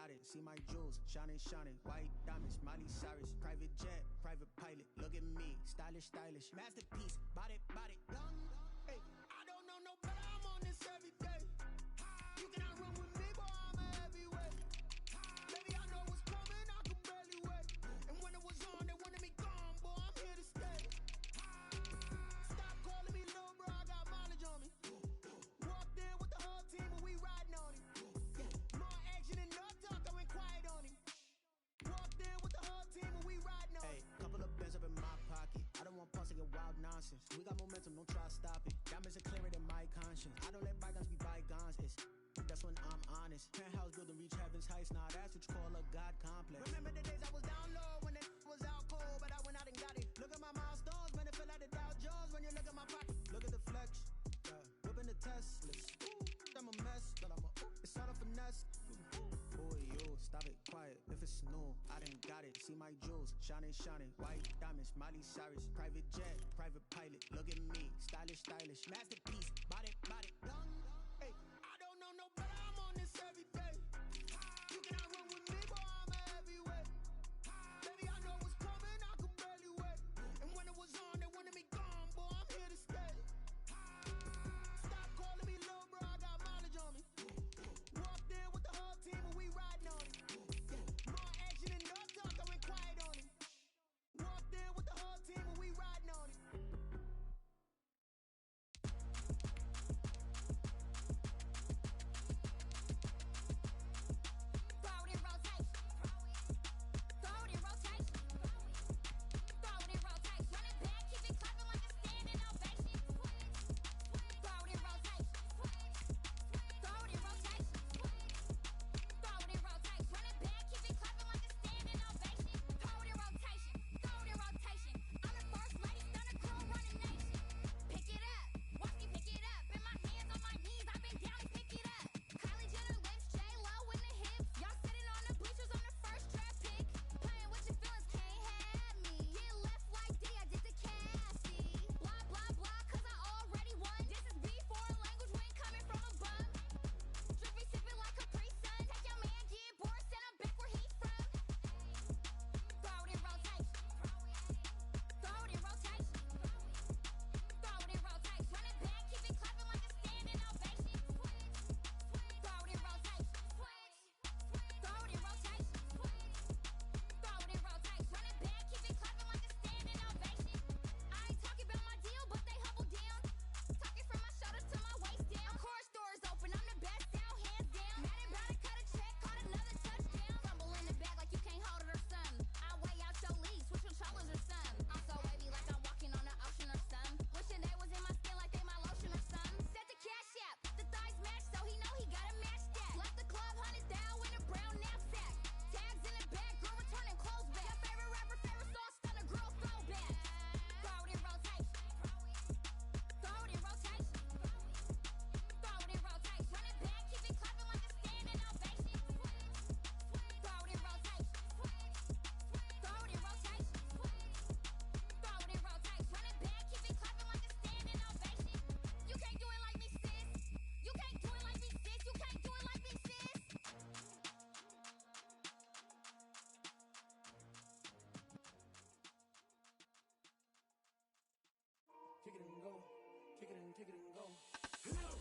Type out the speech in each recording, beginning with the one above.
got it. See my jewels, shining, shining. White diamonds, Miley Cyrus. Private jet, private pilot. Look at me, stylish, stylish. Masterpiece, body, body, young. Hey, I don't know no better. I'm on this every day. You cannot run with me, boy. I'm a heavyweight. Baby, I know what's coming. I can barely wait. And when it was on, they wanted me gone, boy. I'm here to stay. Stop calling me little bro. I got mileage on me. Walked in with the whole team, and we riding on him. More action and no talk. I went quiet on him. Walked in with the whole team, and we riding on him. Hey, couple of bands up in my pocket. I don't want pause to get wild nonsense. We got momentum, don't try to stop it. Diamonds are clearer than my conscience. I don't let bygones be bygones. That's when I'm honest. Penthouse building, reach heaven's heights. Nah, that's what you call a God complex. Remember the days I was down low when it was out cold, but I went out and got it. Look at my milestones, man, it feel like the Dow Jones when you look at my pocket. Look at the flex, whipping the Teslas. I'm a mess, but it's all a finesse. Boy, yo, stop it, quiet. If it's new, I done got it. See my jewels, shining, shining. White diamonds, Miley Cyrus. Private jet, private pilot. Look at me, stylish, stylish. Masterpiece, body, body, young. Hey, I don't know no better. I'm on this every day. You cannot run with me, boy. I'm a heavyweight. Baby, I know what's coming. I can barely wait. And when it was on, they wanted me gone, boy. I'm here to stay. Stop calling me little bro. I got mileage on me. Walked in with the whole team, and we riding on him. More action and no talk. I went quiet on him. Walked in with the whole team, and we riding on him. kick it and go, kick it and go.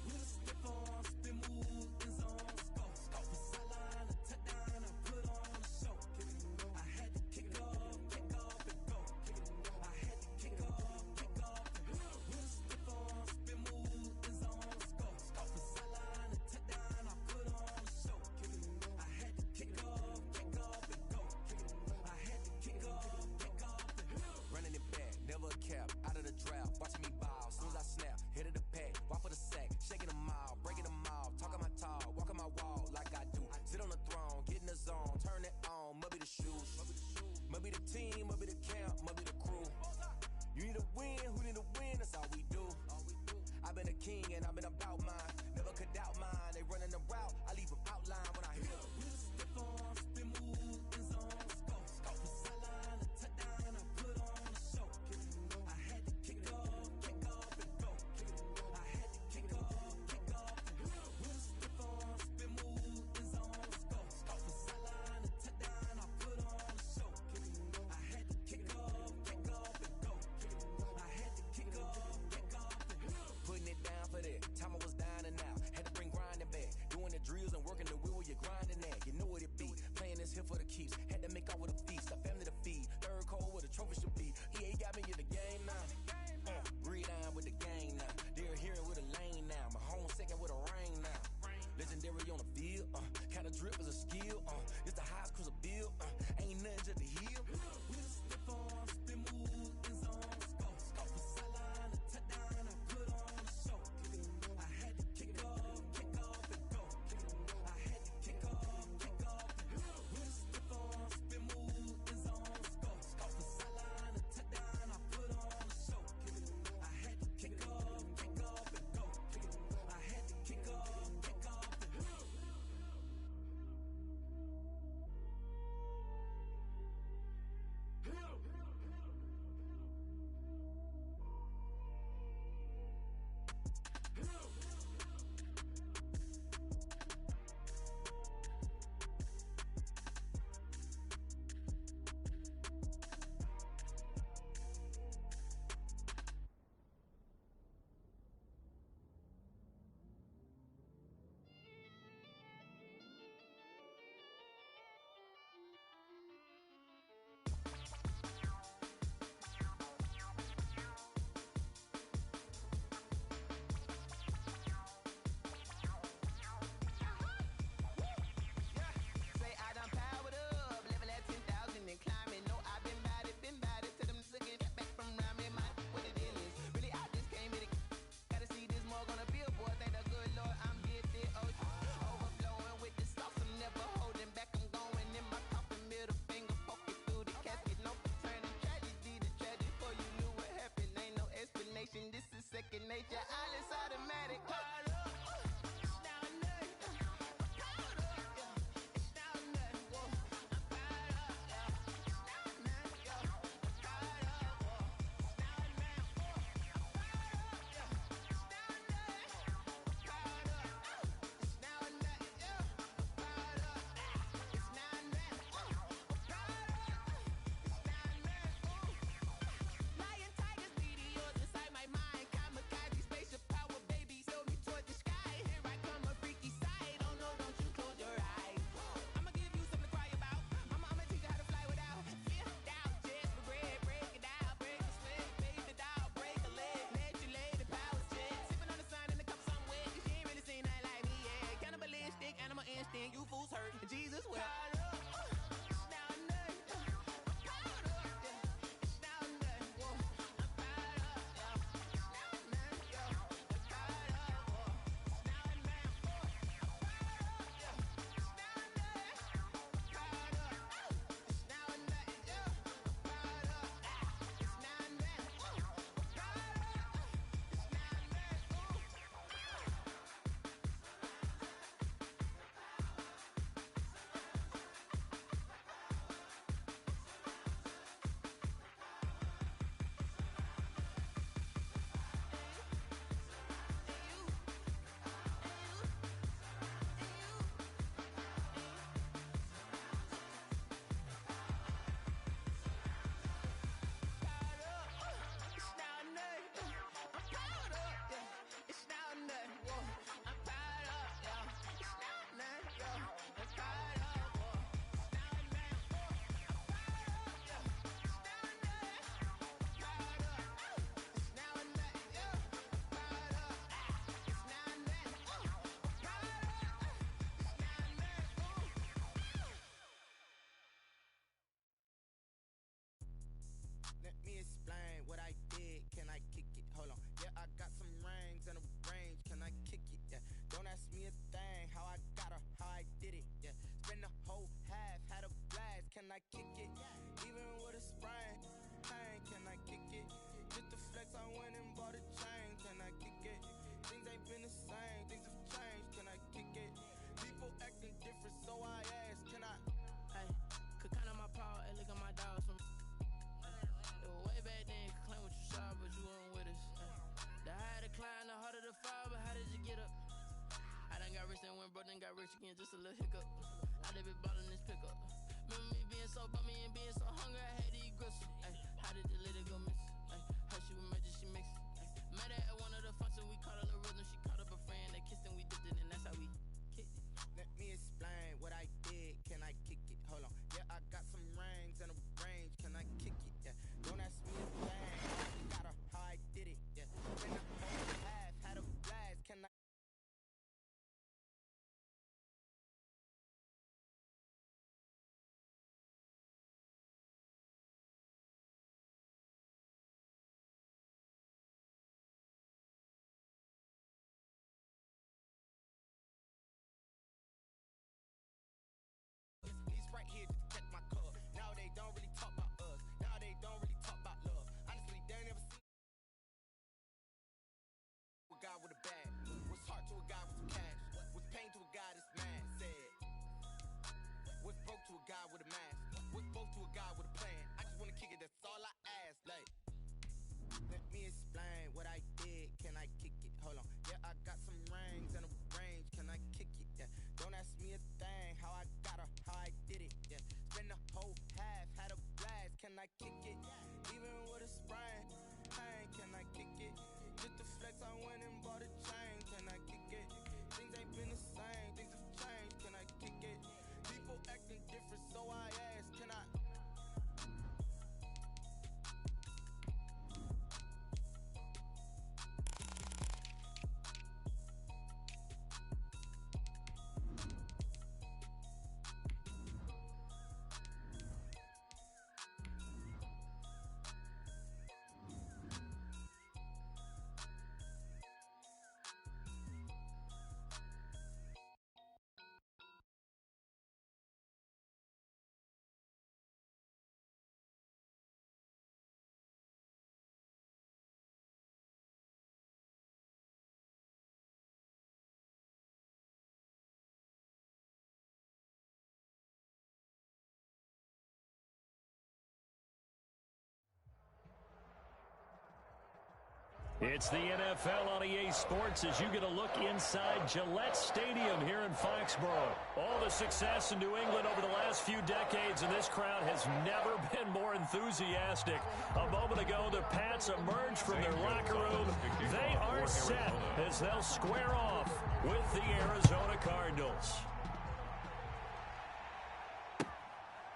With a stiff on, spin move, in zone, go. Off the sideline, a touchdown, I put on a show. Kick it and go. I had to kick off and go. Kick it and go. I had to kick off and go. With a stiff on, spin move, in zone, go. Off the sideline, a touchdown, I put on a show. Kick it and go. I had to kick off and go. Kick it and go. I had to kick off and go. Running it back, never a cap, out of the drought, watching me ball. Soon as I snap, hit of the pack, walk for the sack, shaking them all, breaking them all, talking my talk, walking my wall. again, just a little hiccup. I did be ballin' this pickup. Remember me being so bummy and being so hungry, I had to eat gristle. Ay, how did the lady go miss? Ay, how she was magic, she mixed. Met her at one of the functions, we caught a little rhythm. She caught up a friend, they kissed and we dipped it, and that's how we kicked it. Let me explain what I did. Can I kick it? Hold on. Yeah, I got some rings and a range. Can I kick it? Yeah. Don't ask me a thing. I got her how I did it. Yeah. Been a whole half, had a blast. Can I? These right here just check my cup. Now they don't really talk about us. Now they don't really talk about love. Honestly, they ain't never seen a guy with a bag. What's hard to a guy with some cash? What's pain to a guy that's mad? Said. What's broke to a guy with a mask? What's both to a guy with a plan? I just wanna kick it, that's all I ask. Like, let me explain what I did. Can I kick it? Hold on. Yeah, I got some rings and a range. Can I kick it? Yeah. Don't ask me a thing. How I got her, how I did it. Yeah. Spend the whole half, had a blast. Can I kick it? Even with a sprain. Pain, can I kick it? Just the flex, I went and bought a chain. Can I kick it? Things ain't been the same. Things have changed. Can I kick it? People acting different, so I ask, can I? It's the NFL on EA Sports as you get a look inside Gillette Stadium here in Foxborough. All the success in New England over the last few decades, and this crowd has never been more enthusiastic. A moment ago, the Pats emerged from their locker room. They are set as they'll square off with the Arizona Cardinals.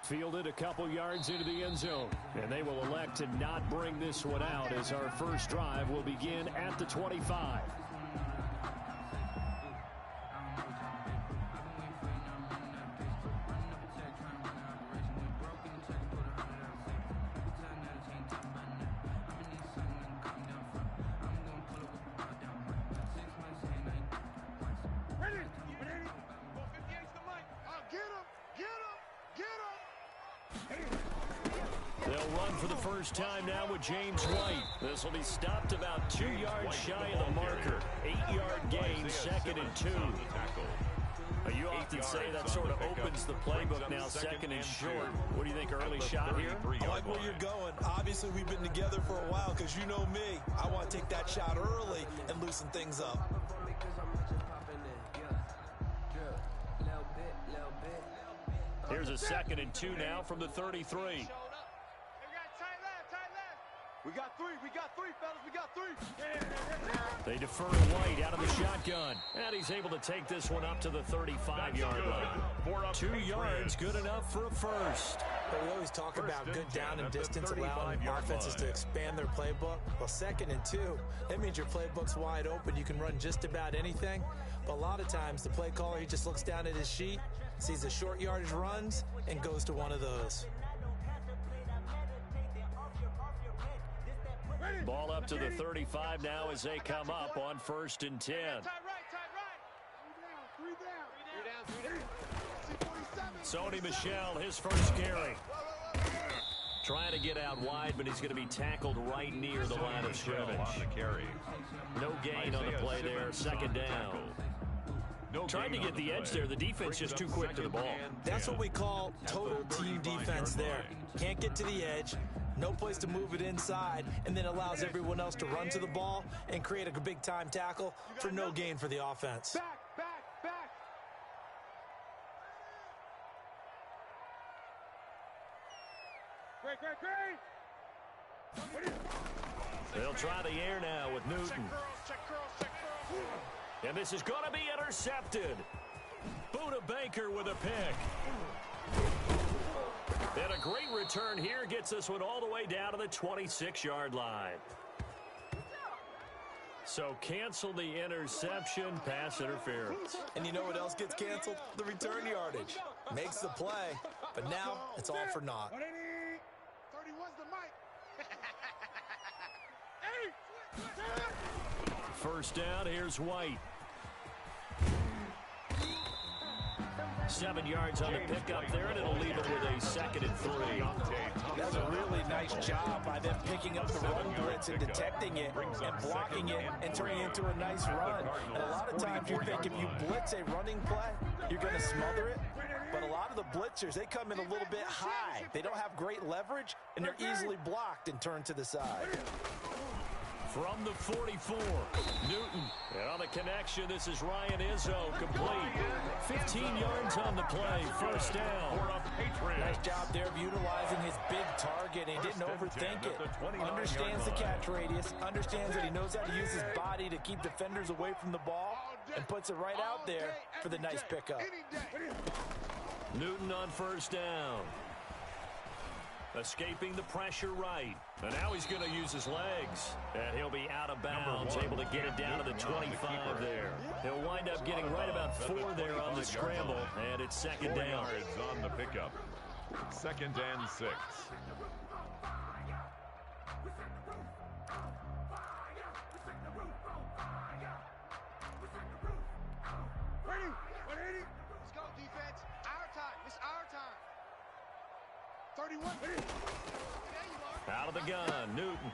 Fielded a couple yards into the end zone, and they will elect to not bring this one out as our first drive will begin at the 25. They'll run for the first time now with James White. This will be stopped about 2 yards shy of the marker. 8-yard gain, 2nd and 2. You often say that sort of opens the playbook now, 2nd and short. What do you think, early shot here? I like where you're going. Obviously, we've been together for a while because you know me. I want to take that shot early and loosen things up. Here's a 2nd and 2 now from the 33. We got three, fellas, we got three. They defer White out of the shotgun. And he's able to take this one up to the 35-yard line. 2 yards, good enough for a first. But we always talk about good down and distance, allowing offenses to expand their playbook. Well, 2nd and 2, that means your playbook's wide open. You can run just about anything. But a lot of times, the play caller, he just looks down at his sheet, sees the short yardage runs, and goes to one of those. Ball up to the 35 now as they come up on 1st and 10. Sony Michel, his first carry. Trying to get out wide, but he's going to be tackled right near the line of scrimmage. No gain on the play there, 2nd down. Trying to get the edge there. The defense just too quick to the ball. That's what we call total team defense there. Can't get to the edge, no place to move it inside, and then allows everyone else to run to the ball and create a big-time tackle for no gain for the offense. They'll try the air now with Newton. And this is going to be intercepted. Buda Baker with a pick. And a great return here gets this one all the way down to the 26-yard line. So cancel the interception, pass interference. And you know what else gets canceled? The return yardage. Makes the play, but now it's all for naught. 31's the mic. First down, here's White. 7 yards on the pickup there, and it'll leave it with a 2nd and 3. That's a really nice job by them picking up the run blitz and detecting it and blocking it and turning it into a nice run. And a lot of times you think if you blitz a running play, you're going to smother it. But a lot of the blitzers, they come in a little bit high. They don't have great leverage, and they're easily blocked and turned to the side. From the 44, Newton. And on the connection, this is Ryan Izzo, complete. 15 yards on the play, first down. Nice job there of utilizing his big target. He didn't overthink it. Understands the catch radius. Understands that he knows how to use his body to keep defenders away from the ball. And puts it right out there for the nice pickup. Newton on first down. Escaping the pressure right. And now he's going to use his legs. And he'll be out of bounds, able to get it down to the 25 there. He'll wind up getting right about 4 there on the scramble. And it's 2nd down. Yards on the pickup. 2nd and 6. Ready? 180. Let's go, defense. Our time. It's our time. 31. There you are. Out of the gun, Newton.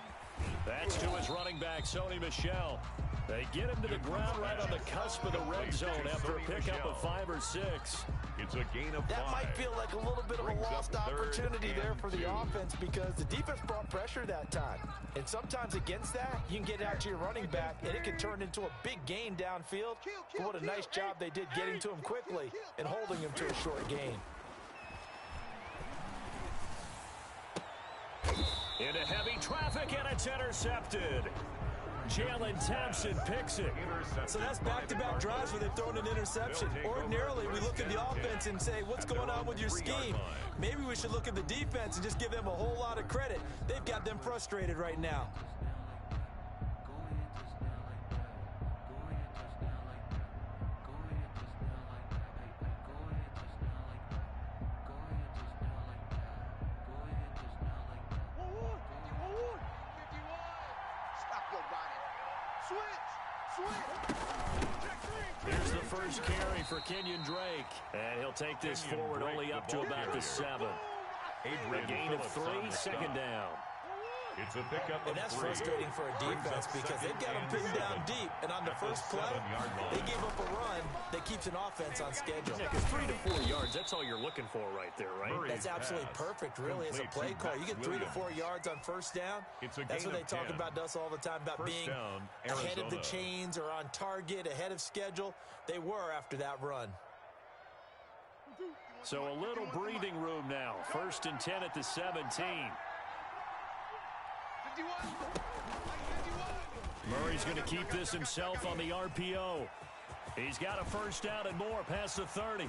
That's to his running back, Sony Michel. They get him to the ground right on the cusp of the red zone after a pickup of 5 or 6. It's a gain of 5. That might feel like a little bit of a lost opportunity there for the offense because the defense brought pressure that time. And sometimes against that, you can get out to your running back, and it can turn into a big gain downfield. But what a nice job they did getting to him quickly and holding him to a short gain. Into heavy traffic, and it's intercepted. Jalen Thompson picks it. So that's back-to-back drives where they've thrown an interception. Ordinarily, we look at the offense and say, what's going on with your scheme? Maybe we should look at the defense and just give them a whole lot of credit. They've got them frustrated right now. Here's the first carry for Kenyon Drake. And he'll take this forward only up to about the 7. A gain of 3, 2nd down. It's a pickup And that's frustrating for a defense because they've got them pinned down deep. And on the first play, they gave up a run that keeps an offense on schedule. Yeah, because 3 to 4 yards, that's all you're looking for right there, right? That's absolutely perfect, really, as a play call. You get 3 to 4 yards on first down. That's what they talk about us all the time, about being ahead of the chains or on target, ahead of schedule. They were after that run. So a little breathing room now. 1st and 10 at the 17. Murray's going to keep this himself on the RPO. He's got a first down and more past the 30.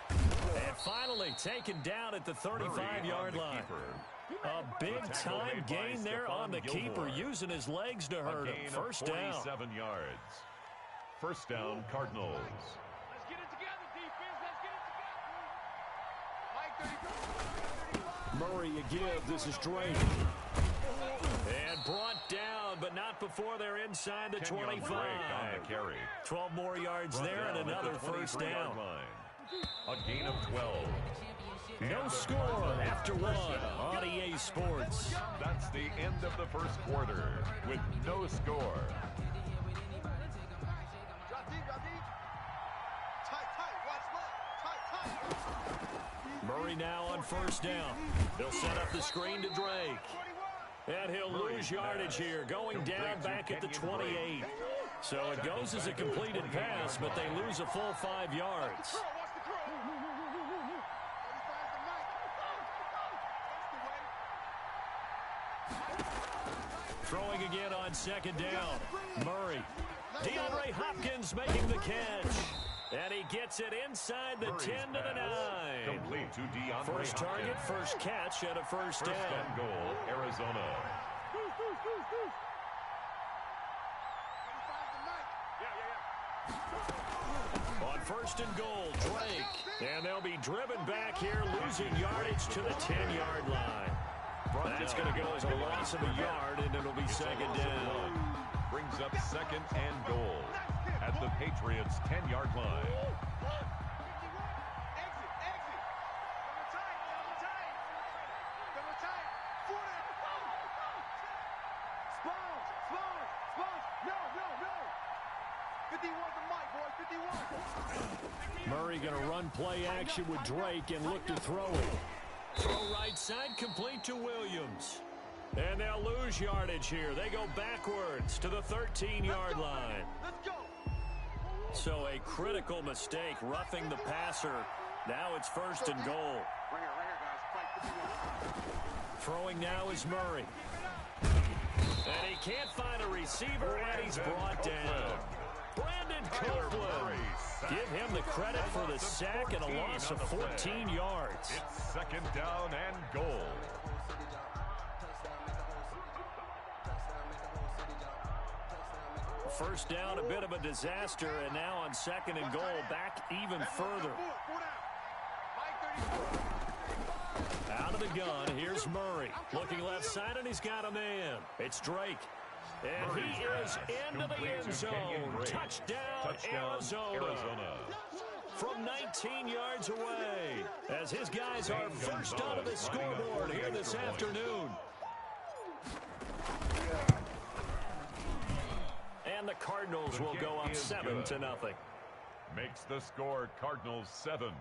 And finally taken down at the 35-yard line. A big-time gain there on the keeper, using his legs to hurt him. First down. 47 yards. First down, Cardinals. Let's get it together, defense. Let's get it together. Mike, 35. Murray a give. This is Drake. And brought down, but not before they're inside the 25. On the carry. 12 more yards there and another first down. A gain of 12. No score after 1 on EA Sports. That's the end of the first quarter with no score. Drop deep, drop deep. Tight, watch left. Tight. Murray now on first down. They'll set up the screen to Drake. And he'll lose yardage here, going down back at the 28. So it goes as a completed pass, but they lose a full 5 yards. Throwing again on second down. Murray. DeAndre Hopkins making the catch. And he gets it inside the 10 to the 9. Complete to DeAndre First target, first catch, and a first down. First and goal, Arizona. On first and goal, Drake. And they'll be driven back here, losing yardage to the 10-yard line. That's going to go as a loss of a yard, and it'll be second down. Brings up second and goal at the Patriots' 10-yard line. Murray going to run play action with Drake and look to throw it. Throw right side, complete to Williams. And they'll lose yardage here. They go backwards to the 13-yard line. So a critical mistake, roughing the passer. Now it's first and goal. Throwing now is Murray. And he can't find a receiver, and he's brought down. Brandon Copeland. Give him the credit for the sack and a loss of 14 yards. It's second down and goal. First down, a bit of a disaster, and now on second and goal, back even further. Out of the gun, here's Murray. Looking left side, and he's got a man. It's Drake. And he is into the end zone. Touchdown, Arizona. From 19 yards away, as his guys are first onto the scoreboard here this afternoon. And the Cardinals will go up 7-0. Makes the score Cardinals 7,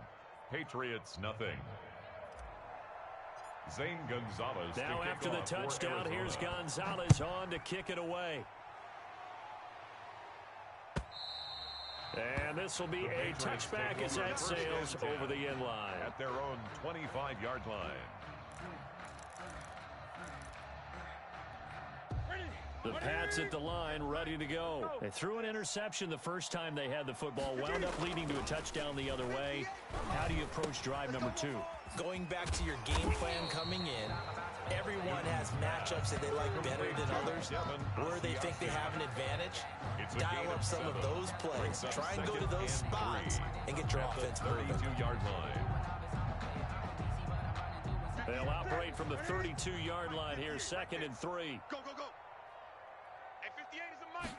Patriots nothing. Zane Gonzalez. Now after the touchdown, here's Gonzalez on to kick it away. And this will be a touchback as that sails over the end line. At their own 25-yard line. The Pats at the line, ready to go. They threw an interception the first time they had the football, wound up leading to a touchdown the other way. How do you approach drive number 2? Going back to your game plan coming in, everyone has matchups that they like better than others, where they think they have an advantage. Dial up some of those plays. Try and go to those spots and get your offense moving. 32-yard line. They'll operate from the 32-yard line here, second and 3. Go, go, go. Hey, 58 is a mic.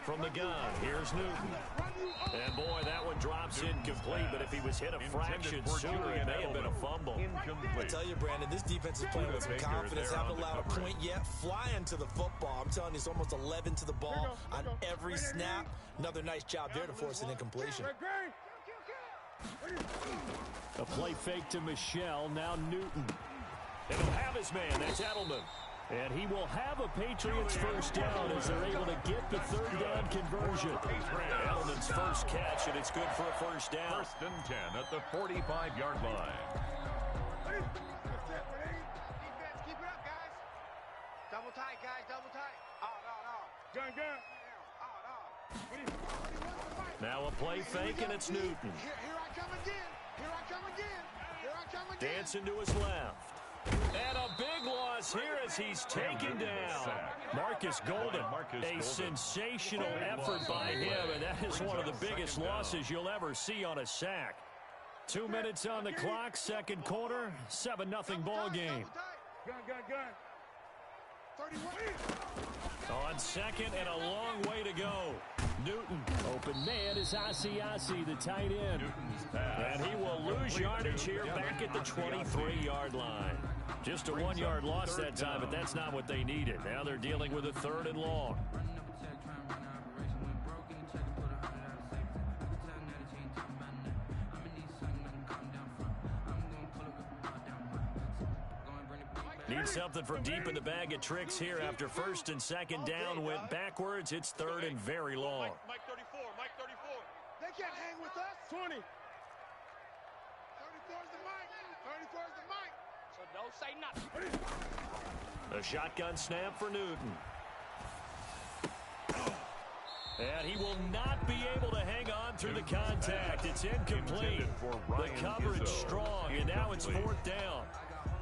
From the gun, here's Newton. And boy, that one drops incomplete, but if he was hit a fraction sooner, it may have been a fumble. I tell you, Brandon, this defense is playing with some confidence. Haven't allowed a point yet. Flying to the football. I'm telling you, it's almost 11 to the ball on every snap. Another nice job there to force an incompletion. A play fake to Michelle, now Newton. And he'll have his man, that's Edelman. And he will have a Patriots first down as they're able to get the third down conversion. Edelman's first catch, and it's good for a first down. First and 10 at the 45-yard line. Defense, keep it up, guys. Double tight, guys, double tight. Gun. Now a play fake, and it's Newton. Here I come again. Dancing to his left. And a big loss here as he's taken down. Marcus Golden, a sensational effort by him, and that is one of the biggest losses you'll ever see on a sack. 2 minutes on the clock, second quarter, 7-0 ball game. Gun. 31. On second and a long way to go. Newton, open man is Asiasi, the tight end. And he will lose yardage here back at the 23-yard line. Just a 1-yard loss that time, but that's not what they needed. Now they're dealing with a third and long. Need something from deep in the bag of tricks here after first and second down went backwards. It's third and very long. Mike 34. They can't hang with us. 20. 34 is the mic. So don't say nothing. A shotgun snap for Newton. And he will not be able to hang on through the contact. It's incomplete. The coverage strong, and now it's 4th down.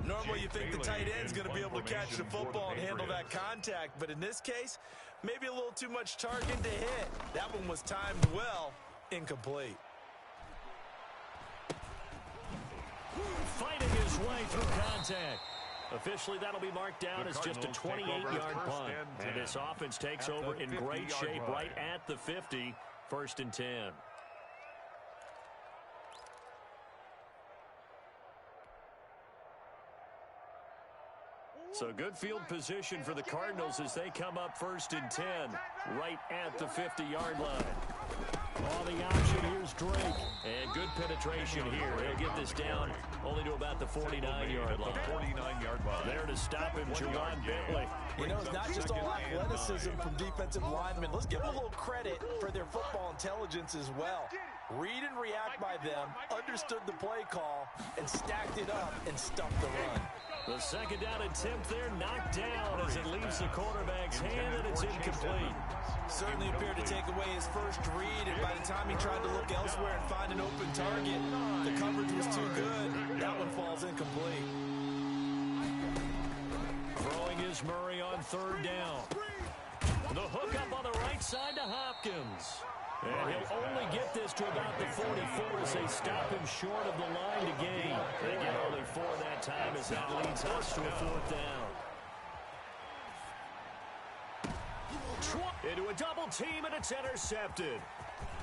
Normally you think the tight end's going to be able to catch the football and handle that contact, but in this case, maybe a little too much target to hit. That one was timed well, incomplete. Fighting his way through contact. Officially, that'll be marked down as just a 28-yard punt. And this offense takes over in great shape right at the 50, 1st and 10. So good field position for the Cardinals as they come up 1st and 10, right at the 50-yard line. On the option, here's Drake. And good penetration here. He'll get this down only to about the 49-yard line. There to stop him, Juwan Bentley. You know, it's not just all athleticism from defensive linemen. Let's give them a little credit for their football intelligence as well. Read and react by them, understood the play call, and stacked it up and stuffed the run. The 2nd down attempt there knocked down as it leaves the quarterback's hand, and it's incomplete. Certainly appeared to take away his first read, and by the time he tried to look elsewhere and find an open target, the coverage was too good. That one falls incomplete. Throwing is Murray on 3rd down. The hook up on the right side to Hopkins. And he'll only get this to about the 44 as they stop him short of the line to gain. They get only 4 that time as that leads us to a 4th down. Into a double team, and it's intercepted.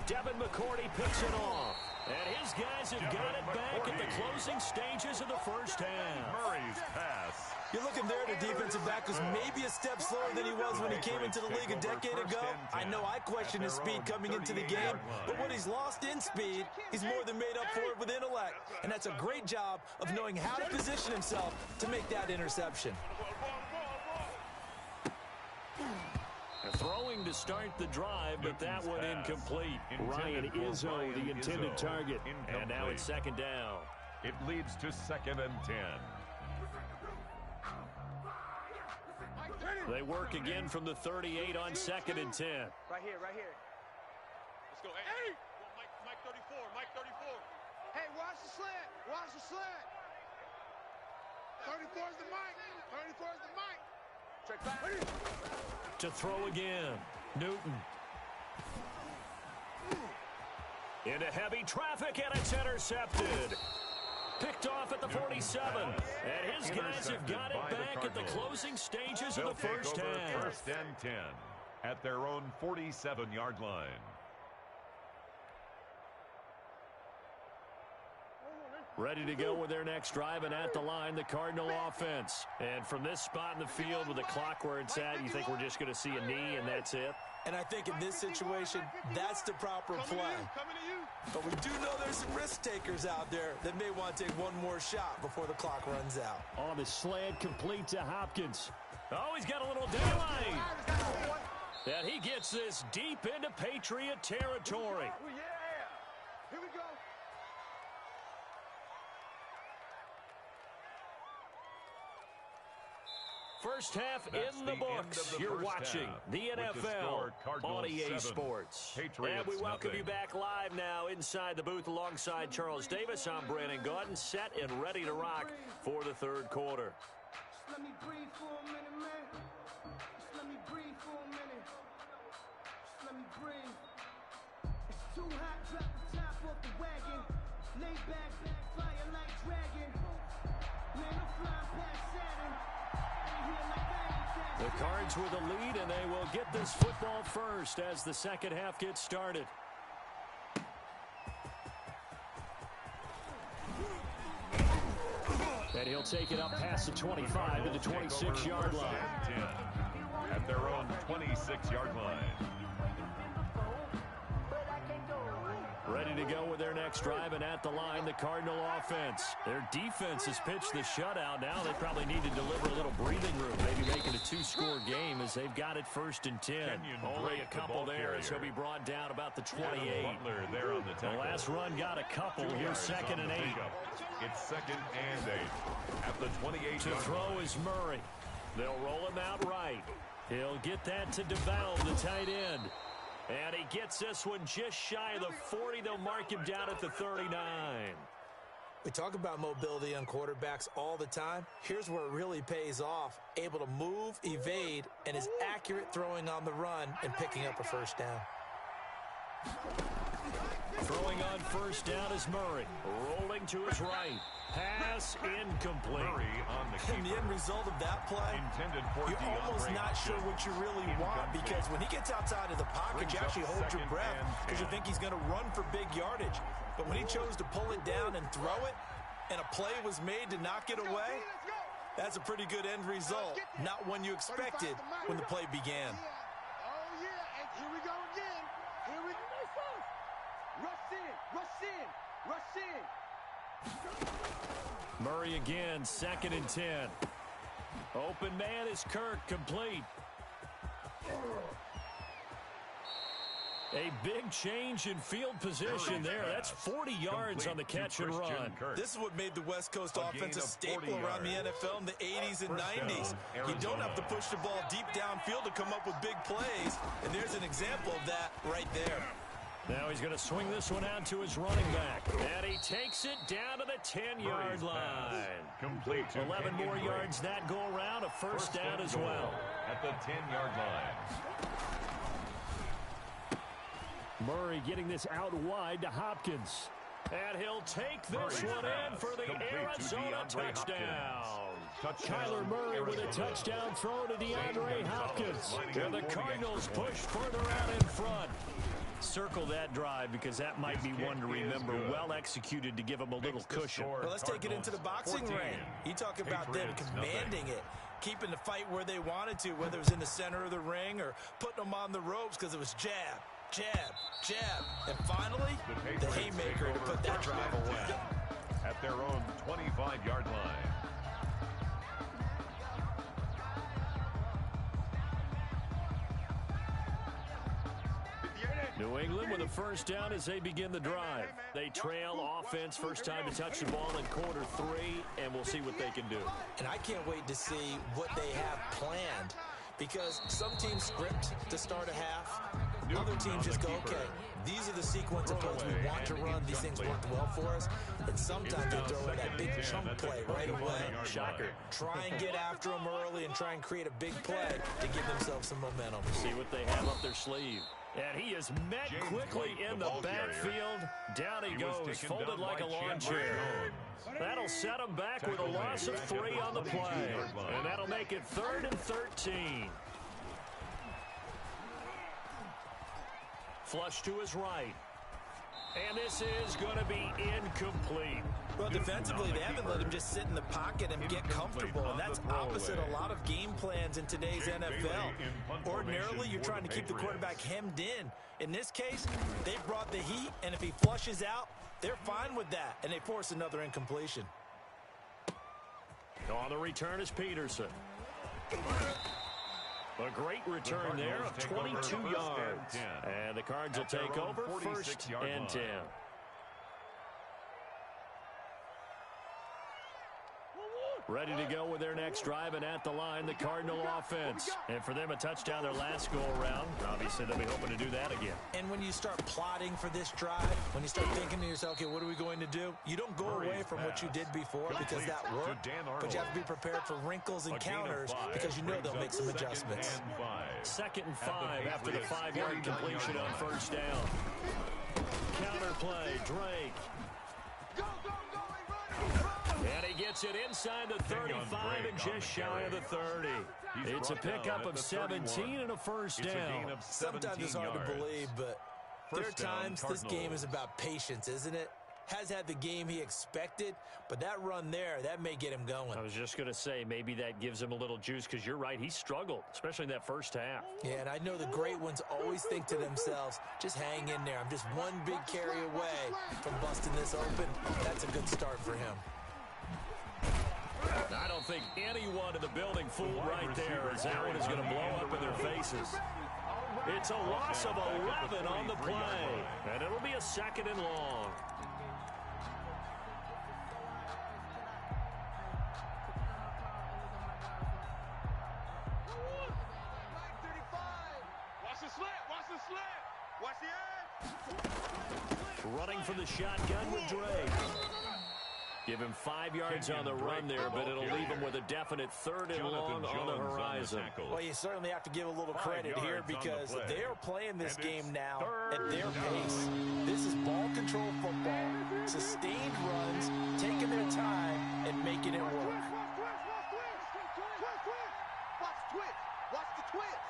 Devin McCourty picks it off. And his guys have got it back at the closing stages of the 1st half. Murray's pass. You're looking there, the defensive back was maybe a step slower than he was when he came into the league a decade ago. I know I questioned his speed coming into the game, but what he's lost in speed, he's more than made up for it with intellect. And that's a great job of knowing how to position himself to make that interception. Throwing to start the drive, but that one incomplete. Ryan Izzo, the intended target. And now it's 2nd down. It leads to 2nd and 10. They work again from the 38 on 2nd and 10. Right here, right here. Let's go. Hey! Mike 34, Mike 34. Hey, watch the slant. Watch the slant. 34 is the mic. 34 is the mic. Check back. To throw again. Newton. Into heavy traffic, and it's intercepted. Picked off at the 47. And his guys have got it back at the closing stages of the 1st half. 1st and 10 at their own 47-yard line. Ready to go with their next drive, and at the line, the Cardinal offense. And from this spot in the field with the clock where it's at, you think we're just going to see a knee and that's it? And I think in this situation, that's the proper play. But we do know there's some risk takers out there that may want to take one more shot before the clock runs out. On the slant, complete to Hopkins. Oh, he's got a little daylight. And he gets this deep into Patriot territory. Here we go. First half in the books. You're watching the NFL on EA Sports. And we welcome you back live now inside the booth alongside Charles Davis. I'm Brandon Gordon, set and ready to rock for the 3rd quarter. Just let me breathe for a minute, man. Just let me breathe for a minute. Just let me breathe. It's too hot, drop the top off the wagon. Lay back, fire like dragon. Man, I'm flying past Saturn. The Cards with a lead, and they will get this football first as the 2nd half gets started. And he'll take it up past the 25 to the 26-yard line. At their own 26-yard line. Ready to go with their next drive, and at the line, the Cardinal offense. Their defense has pitched the shutout. Now they probably need to deliver a little breathing room, maybe make it a 2-score game as they've got it 1st and 10. Only a couple there as he'll be brought down about the 28. There on the last run got a couple. Here's 2nd and 8. It's 2nd and 8 at the 28. To throw is Murray. They'll roll him out right. He'll get that to DeVal, the tight end. And he gets this one just shy of the 40. They'll mark him down at the 39. We talk about mobility on quarterbacks all the time. Here's where it really pays off. Able to move, evade, and is accurate throwing on the run and picking up a first down. Throwing on first down is Murray. Rolling to his right. Pass incomplete. Murray on the keeper. And the end result of that play, Intended for you're almost not sure what you really want, because when he gets outside of the pocket, you actually hold your breath because you think he's going to run for big yardage. But when he chose to pull it down and throw it, and a play was made to knock it away, that's a pretty good end result. Not one you expected when the play began. Oh, yeah, and here we go again. Here we go. Rush in, rush in, rush in. Murray again, 2nd and 10. Open man is Kirk, complete. A big change in field position there. That's 40 yards on the catch and run. This is what made the West Coast offense a staple around the NFL in the 80s and 90s. You don't have to push the ball deep downfield to come up with big plays, and there's an example of that right there. Now he's going to swing this one out to his running back. And he takes it down to the 10-yard line. Complete. 11 more yards that go around. A first down as well. At the 10-yard line. Murray getting this out wide to Hopkins. And he'll take this one in for the Arizona touchdown. Kyler Murray with a touchdown throw to DeAndre Hopkins. And the Cardinals push further out in front. Circle that drive, because that might be one to remember. Well executed to give him a little cushion. Well, let's take it into the boxing ring. You talk about them commanding it, keeping the fight where they wanted to, whether it was in the center of the ring or putting them on the ropes, because it was jab, jab, jab. And finally, the haymaker to put that drive away. At their own 25-yard line. New England with a first down as they begin the drive. They trail offense, first time to touch the ball in quarter 3, and we'll see what they can do. And I can't wait to see what they have planned, because some teams script to start a half. Other teams just go, okay, these are the sequence of plays we want to run. These things worked well for us. And sometimes they throw in that big chunk play right away. Shocker. Try and get after them early and try and create a big play to give themselves some momentum. See what they have up their sleeve. And he is met quickly in the backfield. Down he goes, folded like a lawn chair. That'll set him back with a loss of 3 on the play. And that'll make it 3rd and 13. Flush to his right. And this is going to be incomplete. Well, defensively, they haven't let him just sit in the pocket and get comfortable, and that's opposite a lot of game plans in today's NFL. Ordinarily, you're trying to keep the quarterback hemmed in. In this case, they brought the heat, and if he flushes out, they're fine with that, and they force another incompletion. On the return is Peterson. A great return there of 22 yards. And the Cards will take over, 1st and 10. Ready to go with their next drive, and at the line, the Cardinal offense. And for them, a touchdown their last go-around. Obviously, they'll be hoping to do that again. And when you start plotting for this drive, when you start thinking to yourself, okay, what are we going to do? You don't go away from what you did before, because that worked, but you have to be prepared for wrinkles and counters, because you know they'll make some adjustments. 2nd and 5 after the 5-yard completion on first down. Counter play, Drake. And he gets it inside the 35 and just shy of the 30. It's a pickup of 17 and a first down. Sometimes it's hard to believe, but there are times this game is about patience, isn't it? Has had the game he expected, but that run there, that may get him going. I was just going to say, maybe that gives him a little juice, because you're right, he struggled, especially in that first half. Yeah, and I know the great ones always think to themselves, just hang in there. I'm just one big carry away from busting this open. That's a good start for him. I don't think anyone in the building fooled right there, as that one is going to blow up in their faces. It's a loss of 11 on the play, and it'll be a 2nd and long. a slant. Watch the edge. Running from the shotgun with Dre. Give him 5 yards on the run there, but it'll leave him with a definite 3rd and long on the horizon. Well, you certainly have to give a little credit here because they're playing this game now at their pace. This is ball control football, sustained runs, taking their time, and making it work. Watch twist. Watch the twist.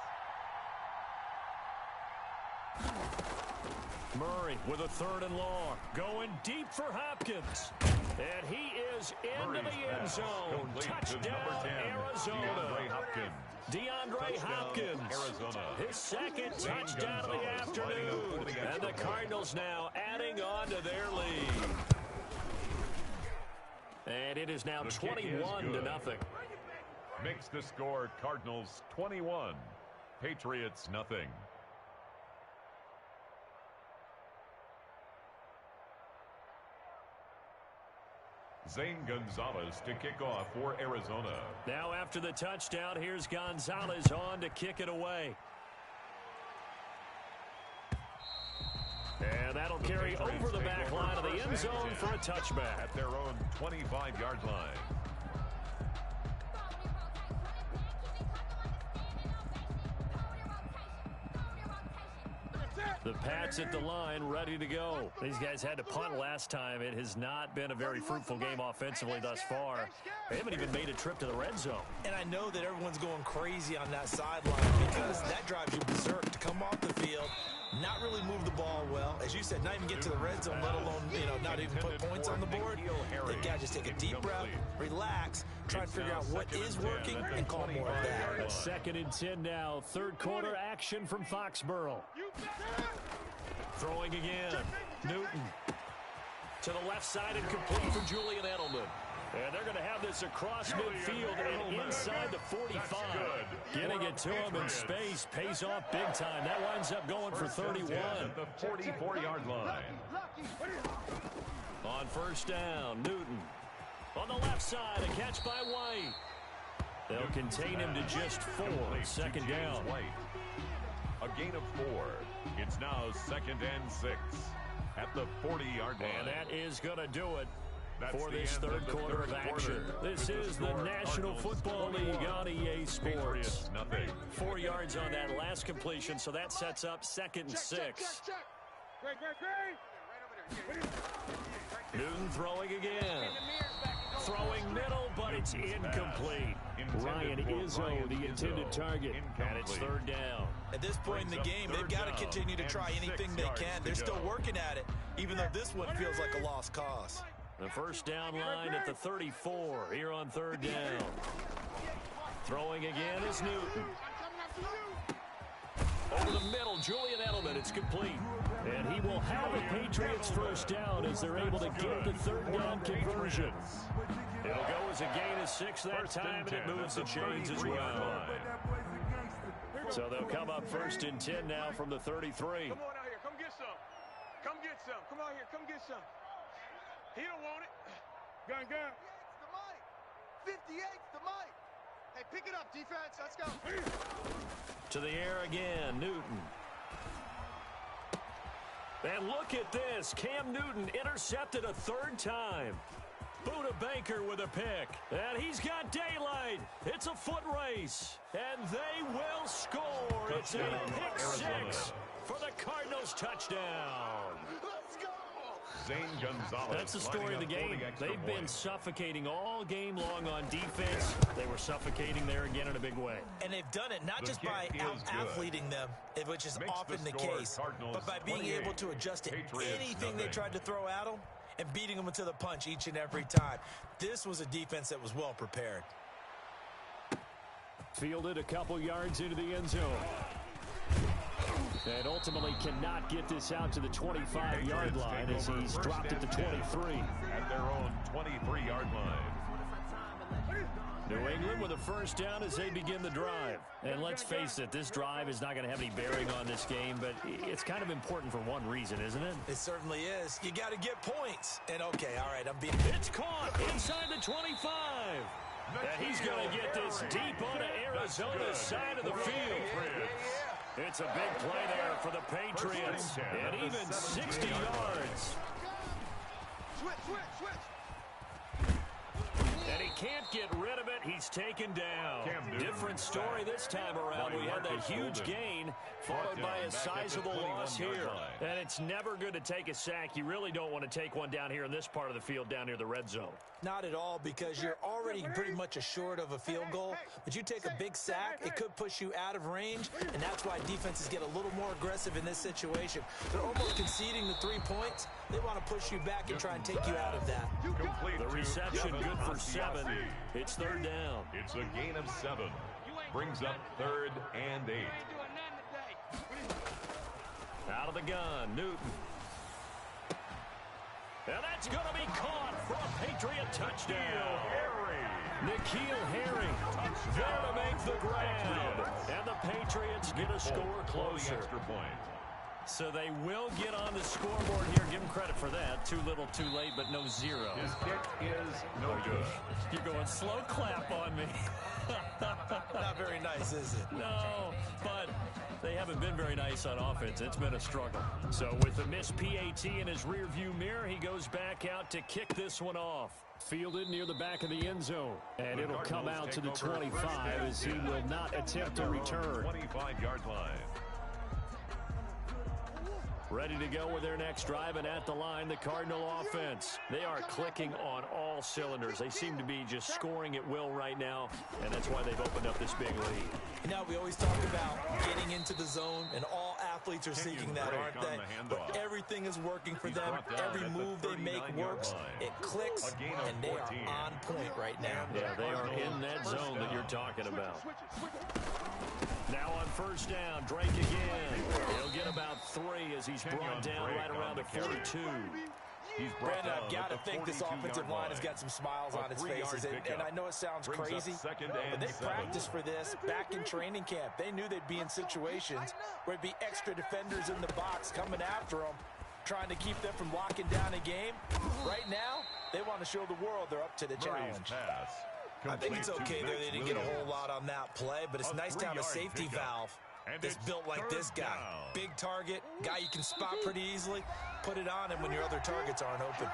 Murray with a 3rd and long. Going deep for Hopkins. And he is into the end zone. Touchdown, Arizona. DeAndre Hopkins. Arizona. His 2nd touchdown of the afternoon. And the Cardinals now adding on to their lead. And it is now 21-0. Makes the score Cardinals 21, Patriots nothing. Zane Gonzalez to kick off for Arizona. Now after the touchdown, here's Gonzalez on to kick it away. And that'll carry over the back line of the end zone for a touchback. At their own 25-yard line. The Pats at the line, ready to go. These guys had to punt last time. It has not been a very fruitful game offensively thus far. They haven't even made a trip to the red zone. And I know that everyone's going crazy on that sideline because that drives you berserk to come off the field, not really move the ball well. As you said, not even get to the red zone, let alone, not even put points on the board. They've got to just take a deep breath, relax, try and figure out what is working, and call more of that. A 2nd and 10 now. 3rd quarter action from Foxborough. Throwing again. Newton. To the left side and complete for Julian Edelman. And they're going to have this across midfield and inside the 45. Getting it to him in space pays off big time. That winds up going for 31. At the 44-yard line. On 1st down, Newton. On the left side, a catch by White. They'll contain him to just 4. 2nd down. A gain of 4. It's now 2nd and 6 at the 40-yard line. And that is going to do it for this 3rd quarter of action. This is the National Football League on EA Sports. 4 yards on that last completion, so that sets up 2nd and 6. Newton throwing again. Throwing middle, but it's incomplete. Ryan Izzo, the intended target, and it's 3rd down. At this point in the game, they've got to continue to try anything they can. They're still working at it, even though this one feels like a lost cause. The 1st down line at the 34 here on 3rd down. Throwing again is Newton. Over the middle, Julian Edelman. It's complete. And he will have a Patriots 1st down as they're able to get the 3rd down conversion. It'll go as a gain of 6 that time, and it moves the chains as well. So they'll come up 1st and 10 now from the 33. Come on out here. Come get some. Come get some. Come out here. Come get some. He don't want it. Gun. 58's the mic. 58's the mic. Hey, pick it up, defense. Let's go. To the air again, Newton. And look at this. Cam Newton intercepted a 3rd time. Buda Baker with a pick. And he's got daylight. It's a foot race. And they will score. It's a pick 6 for the Cardinals touchdown. Let's go. Zane Gonzalez. That's the story of the game. They've been suffocating all game long on defense. They were suffocating there again in a big way. And they've done it not just by out-athleting them, which is often the case, but by being able to adjust to anything they tried to throw at them and beating them to the punch each and every time. This was a defense that was well prepared. Fielded a couple yards into the end zone. And ultimately cannot get this out to the 25-yard line as he's dropped at the 23. At their own 23-yard line. New England with a 1st down as they begin the drive. And let's face it, this drive is not going to have any bearing on this game, but it's kind of important for one reason, isn't it? It certainly is. You got to get points. And okay, all right, I'm being... It's caught inside the 25. And he's going to get this deep onto Arizona's side of the field. It's a big play there for the Patriots. And even 60 yards. Switch. And he can't get rid of it. He's taken down. Different story this time around. We had that huge gain followed by a sizable loss here. And it's never good to take a sack. You really don't want to take one down here in this part of the field down near the red zone. Not at all, because you're already pretty much assured of a field goal. But you take a big sack, it could push you out of range, and that's why defenses get a little more aggressive in this situation. They're almost conceding the 3 points. They want to push you back and try and take you out of that. The reception good for 7. It's third down. It's a gain of 7. Brings up 3rd and 8. Out of the gun, Newton. And that's going to be caught for a Patriot touchdown. N'Keal Harry there to make the grab. And the Patriots get a score closer. So they will get on the scoreboard here. Give them credit for that. Too little, too late, but no 0. His kick is no good. You're going slow clap on me. Not very nice, is it? No, but they haven't been very nice on offense. It's been a struggle. So with the missed PAT in his rearview mirror, he goes back out to kick this one off. Fielded near the back of the end zone. And it'll come out to the 25 as he will not attempt to return. 25-yard line. Ready to go with their next drive, and at the line, the Cardinal offense. They are clicking on all cylinders. They seem to be just scoring at will right now, and that's why they've opened up this big lead. You know, we always talk about getting into the zone, and all athletes are seeking that, aren't they? But everything is working for them. Every move they make works. It clicks, and they are on point right now. Yeah, they are in that zone that you're talking about. Now on first down, Drake again. He'll get about 3 as he's brought down right around the 42. Brandon, I've got to think this offensive line has got some smiles on its faces. And I know it sounds crazy, but they practiced for this back in training camp. They knew they'd be in situations where it'd be extra defenders in the box coming after them, trying to keep them from locking down a game. Right now, they want to show the world they're up to the challenge. I think it's okay that they didn't get a whole lot on that play, but it's nice to have a safety valve that's built like this guy. Big target, guy you can spot pretty easily. Put it on him when your other targets aren't open.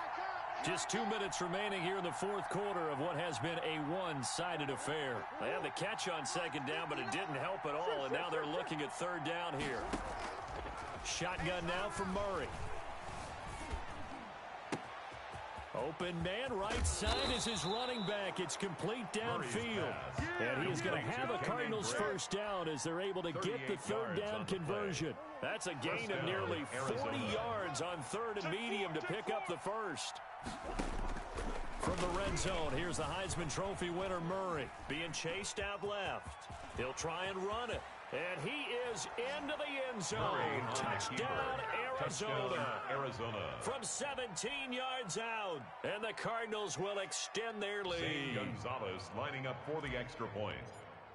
Just 2 minutes remaining here in the fourth quarter of what has been a one-sided affair. They had the catch on second down, but it didn't help at all, and now they're looking at third down here. Shotgun now for Murray. Open man, right side is his running back. It's complete downfield. And he is going to have a Cardinals first down as they're able to get the third down conversion. That's a gain of nearly 40 yards on third and medium to pick up the first. From the red zone, here's the Heisman Trophy winner Murray being chased out left. He'll try and run it. And he is into the end zone. Touchdown, Arizona. From 17 yards out. And the Cardinals will extend their lead. Gonzalez lining up for the extra point.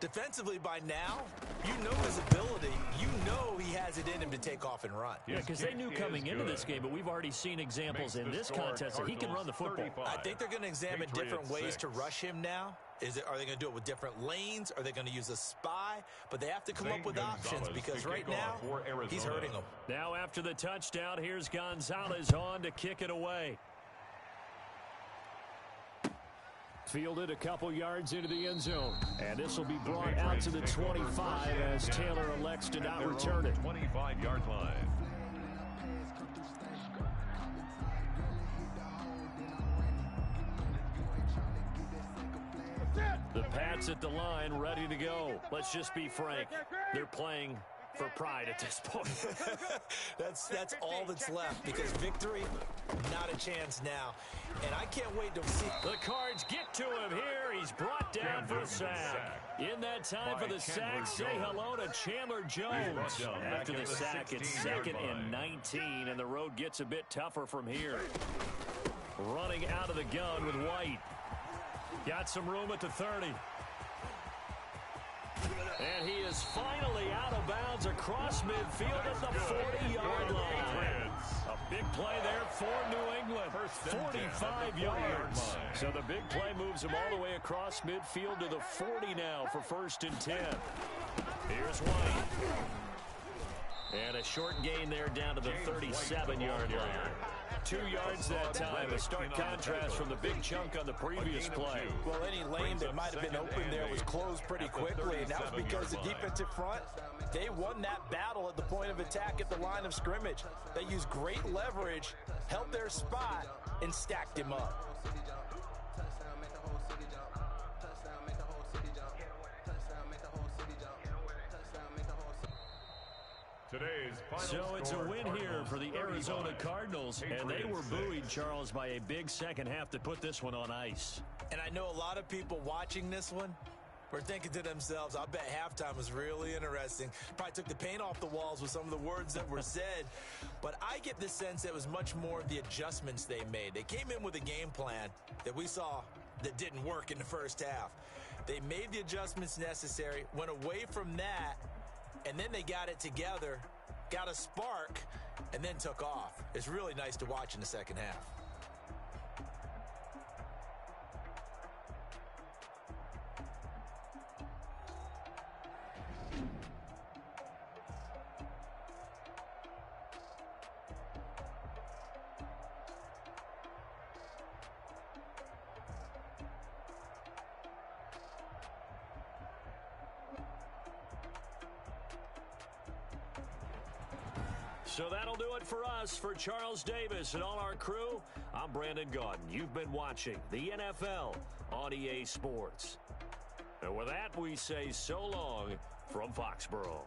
Defensively by now, you know his ability. You know he has it in him to take off and run. Yeah, because they knew coming into this game, but we've already seen examples in this contest that he can run the football. I think they're going to examine different ways to rush him now. Are they going to do it with different lanes? Are they going to use a spy? But they have to come up with options because right now, he's hurting them. Now after the touchdown, here's Gonzalez on to kick it away. Fielded a couple yards into the end zone. And this will be brought out to the 25 as Taylor elects to not return it. 25-yard line. The Pats at the line, ready to go. Let's just be frank. They're playing for pride at this point. That's all that's left because victory, not a chance now. And I can't wait to see. The Cards get to him here. He's brought down for a sack. In that time for the sack, say hello to Chandler Jones. After the sack, it's 2nd and 19, and the road gets a bit tougher from here. Running out of the gun with White. Got some room at the 30. And he is finally out of bounds across midfield at the 40-yard line. A big play there for New England. 45 yards. So the big play moves him all the way across midfield to the 40 now for 1st and 10. Here's White. And a short gain there down to the 37-yard line. 2 yards that time, a stark contrast from the big chunk on the previous play. Well, any lane that might have been open there was closed pretty quickly, and that was because the defensive front, they won that battle at the point of attack at the line of scrimmage. They used great leverage, held their spot, and stacked him up. So it's a win here for the Arizona Cardinals, and they were buoyed, Charles, by a big second half to put this one on ice. And I know a lot of people watching this one were thinking to themselves, I bet halftime was really interesting. Probably took the paint off the walls with some of the words that were said. But I get the sense it was much more of the adjustments they made. They came in with a game plan that we saw that didn't work in the first half. They made the adjustments necessary, went away from that, and then they got it together, got a spark, and then took off. It's really nice to watch in the second half. So that'll do it for us. For Charles Davis and all our crew, I'm Brandon Gaudin. You've been watching the NFL on EA Sports. And with that, we say so long from Foxborough.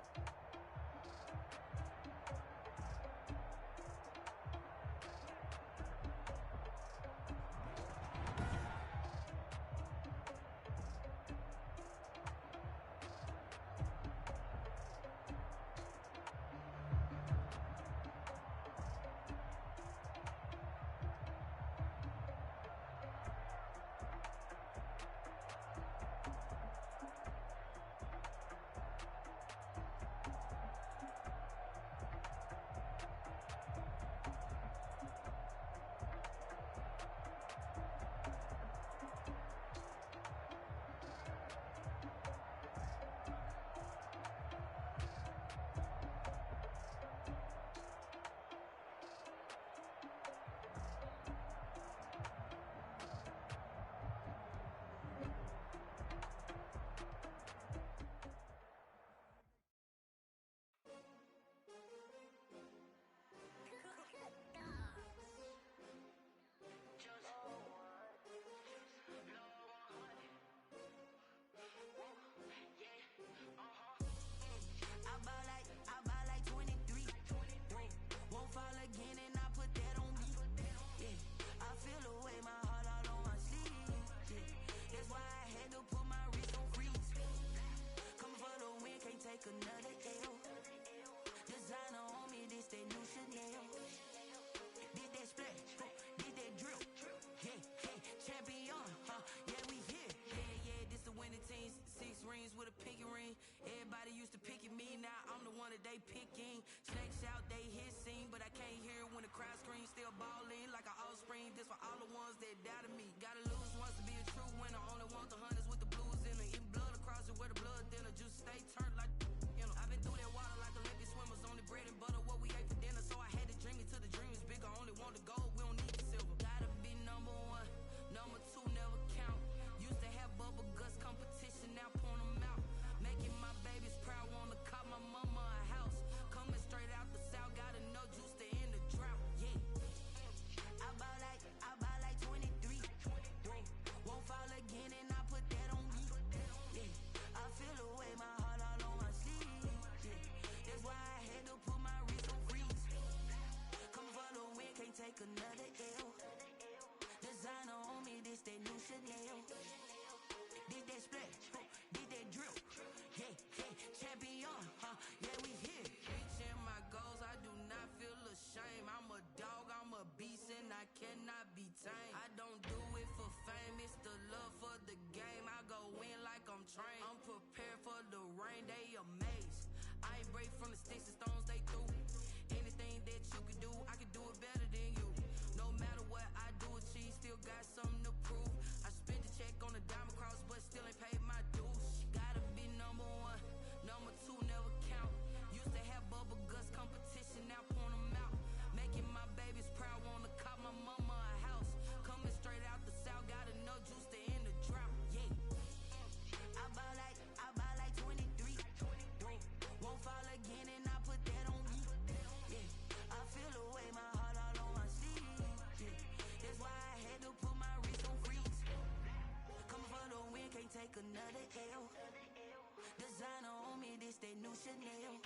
Chanel.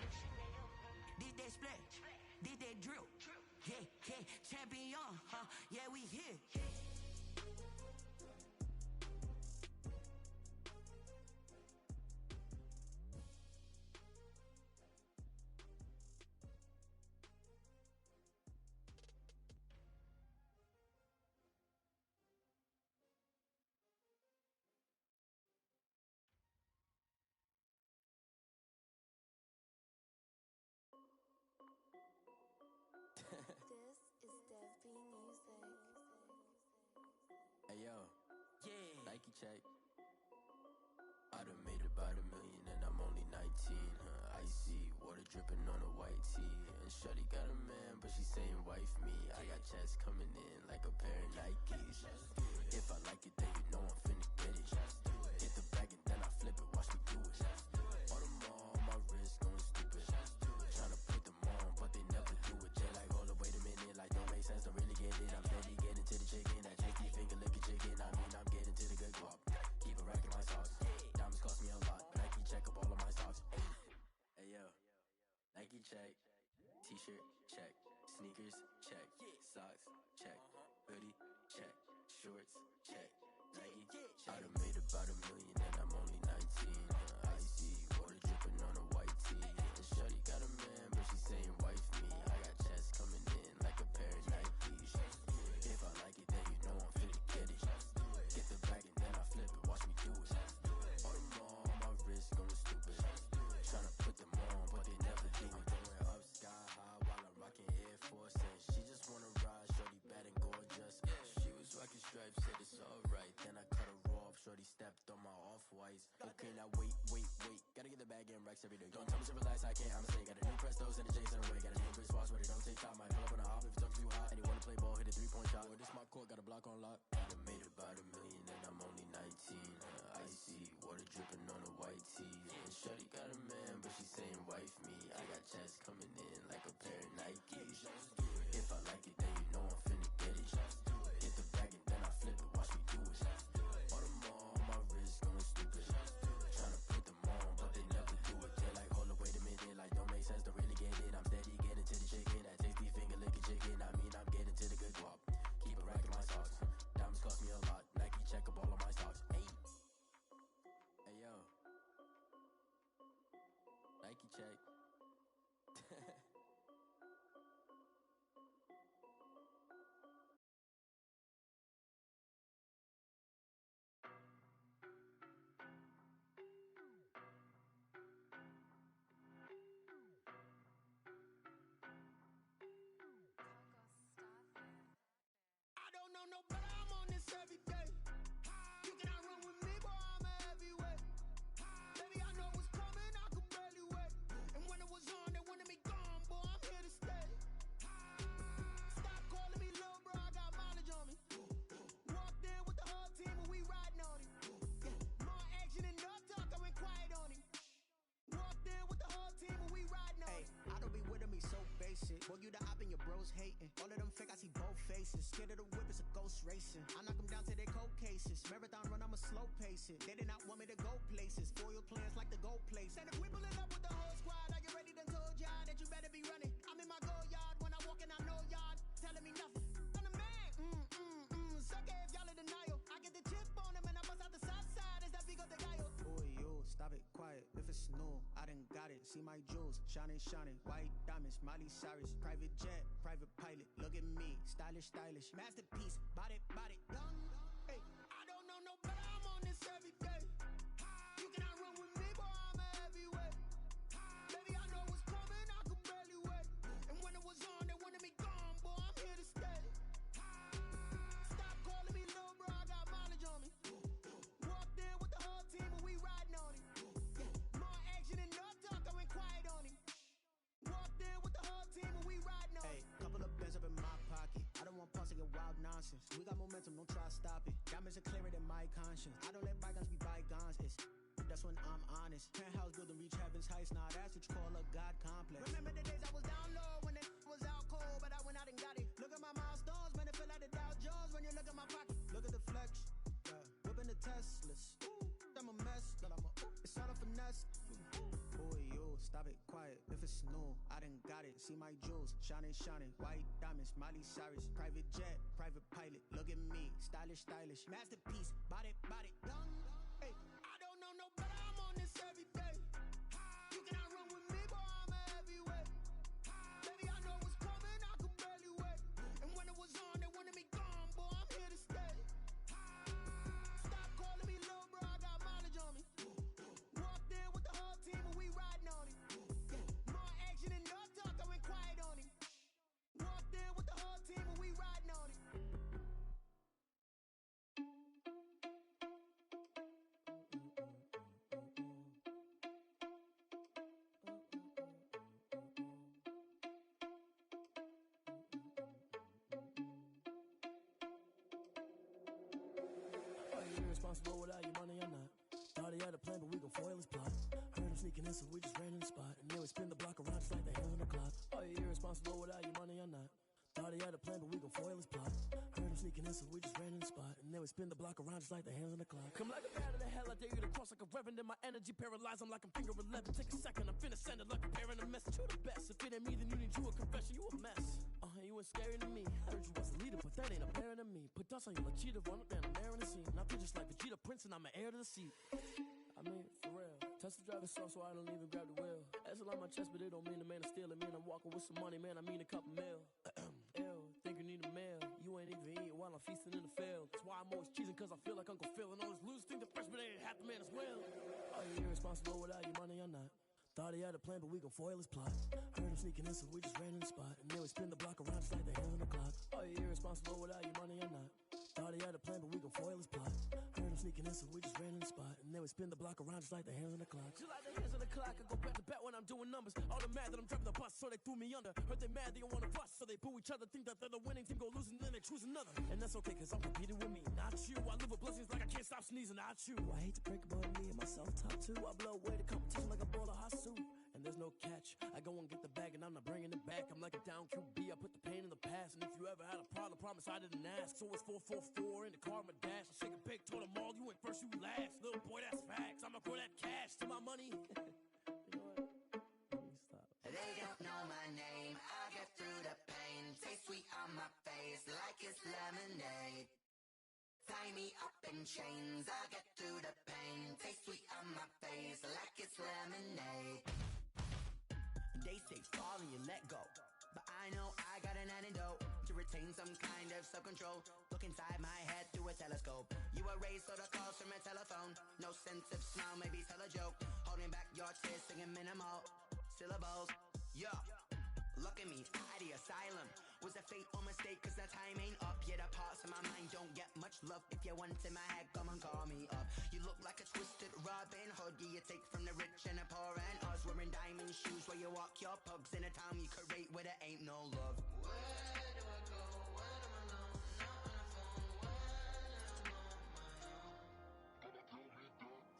Did that splash, did that drill. Yeah, yeah, champion, huh? Yeah, we here. Hey yo, yeah, Nike check. I done made about $1 million and I'm only 19. Icy water dripping on a white tee. And shorty got a man, but she saying wife me. I got checks coming in like a pair of Nikes. If I like it, then you know I'm finna get it. Hit the bag and then I flip it, watch me do it. All them on my wrist going stupid. Tryna put them on, but they never do it. Jay like, hold up, wait a minute, like don't make sense, don't really get it. I'm steady getting to the chicken, that tricky finger licking chicken. I mean, I'm getting to the good guap. Keep a rack in my socks. Diamonds cost me a lot, but Nike check up all of my stocks. Hey yo, Nike check. T-shirt check. Sneakers check. Socks check. Hoodie check. Shorts check. Nike check. I done made about $1 million and I'm only 19. Icy water dripping on a white tee. And shorty got a man, but she saying wife me. I got checks coming in like a pair of Nikes. If I like it, then you know I'm finna get it. Get the bag and then I flip it, watch me do it. All them on my wrist going stupid. Tryna put them on, but they never do it. Going up sky high while I'm rocking Air Force. And she just wanna ride, shorty bad and gorgeous. She was rocking stripes, said it's alright. Then I cut her off, shorty stepped on my off-whites. Okay, now wait. Gotta get the bag and racks every day. Don't tell me to relax, I can't, I'ma say. Got a new Prestos and the J's in the way. Got a new Chris Foss, but it don't take time. Might pull up on a hop if it talks too hot. And you wanna play ball, hit a 3-point shot. Or this my court, got a block on lock. I done made about $1 million and I'm only 19. Icy water dripping on a white tee. And shorty got a man, but she saying wife me. I got checks coming in like a pair of Nikes. If I like it, then you know I'm finna get it. Hit the bag and then I flip it, watch me do it. All them on my wrist going stupid. Tryna put them on, but they never do it. They like, hold up, wait a minute, like don't make sense, don't really get it. I'm steady getting to the chicken, that tasty finger licking chicken. I mean, I'm getting to the good guap. Keep a rack in my socks. Diamonds cost me a lot. Nike check up all of my stocks. Hey yo, Nike check. I don't know no better, I'm on this every day. You cannot run with me, boy, I'm a heavyweight. Baby, I know what's coming, I could barely wait. And when it was on, they wanted me gone, boy, I'm here to stay. Stop calling me little bro, I got mileage on me. Walked in with the whole team and we riding on it. More action and no talk, I went quiet on him. Walked in with the whole team and we riding on it. I don't be with him, he's so basic. Boy, you the op and your bros hating. All of them fake, I see both faces. Scared of the whip, it's a ghost racing. I knock them down to their cold cases. Marathon run, I'ma slow pace it. They did not want me to go places. Foil plans like the gold place. And if we pulling up with the whole squad, I get ready to told y'all that you better be running. I'm in my go yard when I walk in, I know y'all telling me nothing. I'm the man, suck it if y'all in denial. I get the chip on them and I bust out the south side. Is that Vigo de Gallo? Boy, yo, stop it, quiet. If it's new, I done got it. See my jewels, shining, white diamonds, Miley Cyrus, private jet, private pilot. Look at me, stylish, masterpiece, body, young. Hey, I don't know no better, I'm on this every day. You cannot run with me, boy, I'm a heavyweight. Baby, I know what's coming, I could barely wait. And when it was on, they wanted me gone, boy, I'm here to stay. Stop calling me little bro, I got mileage on me. Walked in with the whole team and we riding on it. More action and no talk, I went quiet on him. Walked in with the whole team and we riding on it. Hey, couple of bands up in my pocket. I don't want pause to get wild nonsense. We got momentum, don't try to stop it. Diamonds are clearer than my conscience. I don't let bygones be bygones. That's when I'm honest. Penthouse building, reach heaven's heights. Now that's what you call a God complex. Remember the days I was down low when it was out cold, but I went out and got it. Look at my milestones, man, it feel like the Dow Jones when you look at my pocket. Look at the flex, whipping the Teslas. Ooh, I'm a mess, but it's all a finesse. Boy, yo, stop stop it, quiet. If it's new, I done got it. See my jewels, shining, shining. White diamonds, Miley Cyrus. Private jet, private pilot. Look at me, stylish, stylish. Masterpiece, body, body, young. Hey, I don't know no better. I'm on this every day. You cannot run with me, boy. I'm a heavyweight. Baby, I know what's coming. I could barely wait. And when it was on, they wanted me gone, boy. I'm here to stay. Stop calling me little bro. I got mileage on me. Walked in with the whole team and we riding on it. More action and no talk. I went quiet on him. Walked in with the whole team and we riding on it. Are you irresponsible without your money or not? Thought he had a plan, but we gon' foil his plot. Heard him sneaking in, so we just ran in the spot. And then we spin the block around just like the hands on the clock. Are you irresponsible without your money or not? Thought he had a plan, but we gon' foil his plot. Heard him sneaking in, so we just ran in the spot. And then we spin the block around just like the hands on the clock. Come like a bat of the hell, I dare you to cross like a reverend. And my energy paralyzed, I'm like I'm finger 11. Take a second, I'm finna send it like a parent a message. You the best, if it ain't me, then you need you a confession. You a mess. You ain't scary to me. Heard you was a leader, but that ain't apparent to me. Put dust on you like cheetah, run up down the air in the scene. Now feel just like Vegeta Prince, and I'm an heir to the seat. I mean, for real. Touch the driver's soft, so I don't even grab the wheel. That's on my chest, but it don't mean the man is stealing. Man, I'm walking with some money, man, I mean a couple mil. Ew, think you need a meal. You ain't even eating while I'm feasting in the field. That's why I'm always cheesing, cause I feel like Uncle Phil. And all those losers think the freshman ain't half the man as well. Are you irresponsible without your money or not? Thought he had a plan, but we gon' foil his plot. Heard him sneaking in, so we just ran in the spot. And then we spin the block around just like the hands on the clock. Are you irresponsible without your money or not? Thought he had a plan, but we gon' foil his plot. Heard him sneaking in, so we just ran in the spot. And then we spin the block around just like the hands on the clock. Just like the hands on the clock, I go back to back when I'm doing numbers. All the mad that I'm driving the bus, so they threw me under. Heard they mad, they don't wanna bust, so they boo each other. Think that they're the winning team, go losing, then they choose another. And that's okay, cause I'm competing with me, not you. I live with blessings like I can't stop sneezing, not you. I hate to break about me and myself top two. I blow away the competition like a bowl of hot soup. And there's no catch. I go and get the bag and I'm not bringing it back. I'm like a down QB, I put the pain in the past. And if you ever had a problem, promise I didn't ask. So it's 444 in the car, my dash. I shake a big, told them all, you went first, you last. Little boy, that's facts. I'ma throw that cash to my money. You know what? Stop. They don't know my name. I get through the pain. Taste sweet on my face like it's lemonade. Tie me up in chains. I get through the pain. Taste sweet on my face like it's lemonade. They say fall and you let go, but I know I got an antidote to retain some kind of self-control. Look inside my head through a telescope. You erase all the calls from a telephone. No sense of smile, maybe tell a joke. Holding back your tears, singing minimal syllables. Yeah, look at me, out the asylum. Was a fate or mistake, cause the time ain't up. Yeah, the parts of my mind don't get much love. If you want in my head, come and call me up. You look like a twisted Robin Hood. Yeah, you take from the rich and the poor and us. Wearing diamond shoes where you walk your pugs in a town you could rate where there ain't no love. Where do I go? When am I alone? Not on the phone. When I'm on my own.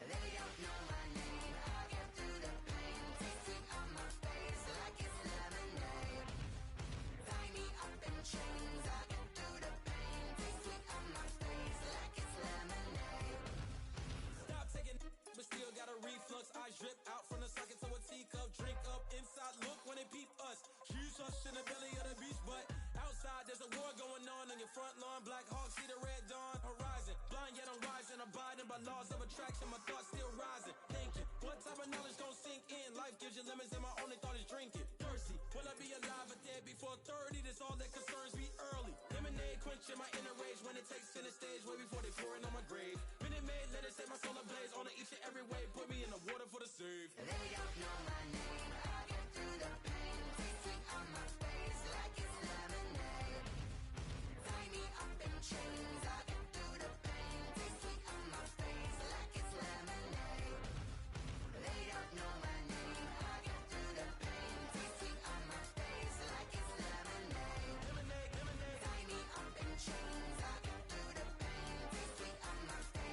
They don't know my name. I get through the pain. Taste sweet on my face like it's lemonade. Tie me up in chains. I get through the pain. Taste sweet on my face like it's lemonade. Stop taking, but still got a reflux. I drip out from the socket to a teacup. Drink up inside, look when they peep us. Shoes us in the belly of the beach, but outside there's a war going on your front lawn. Black Hawk, see the red dawn horizon. Blind yet I'm rising, abiding by laws of attraction. My thoughts still rising, thinking, what type of knowledge gon' sink in? Life gives you lemons and my only thought is drinking. Thirsty, will I be alive or dead before 30? That's all that concerns me early. Lemonade quenching my inner rage when it takes center stage way before they pouring on my grave. Minute Maid, let it set my soul ablaze on each and every way. Put me in the water for the save. They don't know my name. I get through the pain. Taste sweet on my face like it's lemonade. Tie me up in chains. I get through the pain. Taste sweet on my face like it's lemonade. They don't know my name. I get through the pain. Taste sweet on my face like it's lemonade. Lemonade, lemonade. Tie me up in chains. I get through the pain. Taste sweet on my face.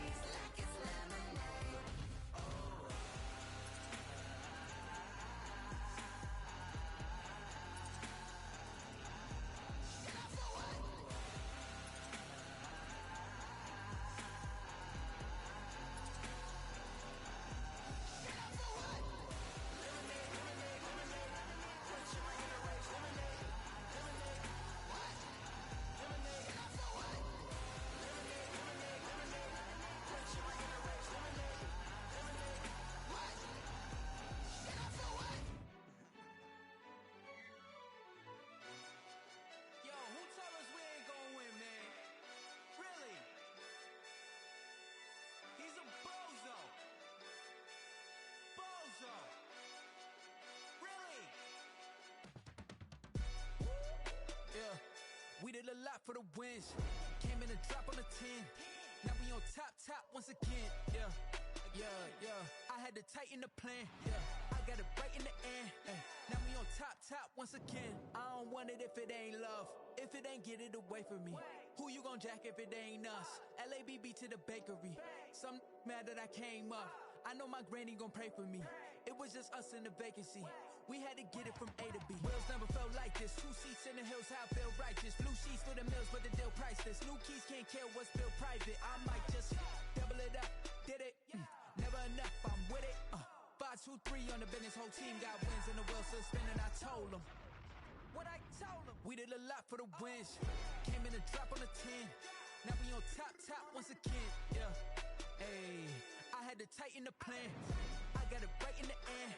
did a lot for the wins. Came in a drop on the 10. Now we on top once again. Yeah. I had to tighten the plan. Yeah. I got it right in the end. Now we on top once again. I don't want it if it ain't love. If it ain't, get it away from me. Who you gon' jack if it ain't us? LABB to the bakery. Some mad that I came up. I know my granny gon' pray for me. It was just us in the vacancy. We had to get it from A to B. Wheels never felt like this. 2 seats in the hills, how I feel righteous. Blue sheets for the mills, but the deal priceless. New keys can't kill what's built private. I might just double it up. Did it? Never enough, I'm with it. 5, 2, 3 on the business. Whole team got wins and the wheels still spinning. I told them what I told them. We did a lot for the wins. Came in a drop on the 10. Now we on top once again. Yeah. Hey, I had to tighten the plan. I got it right in the end.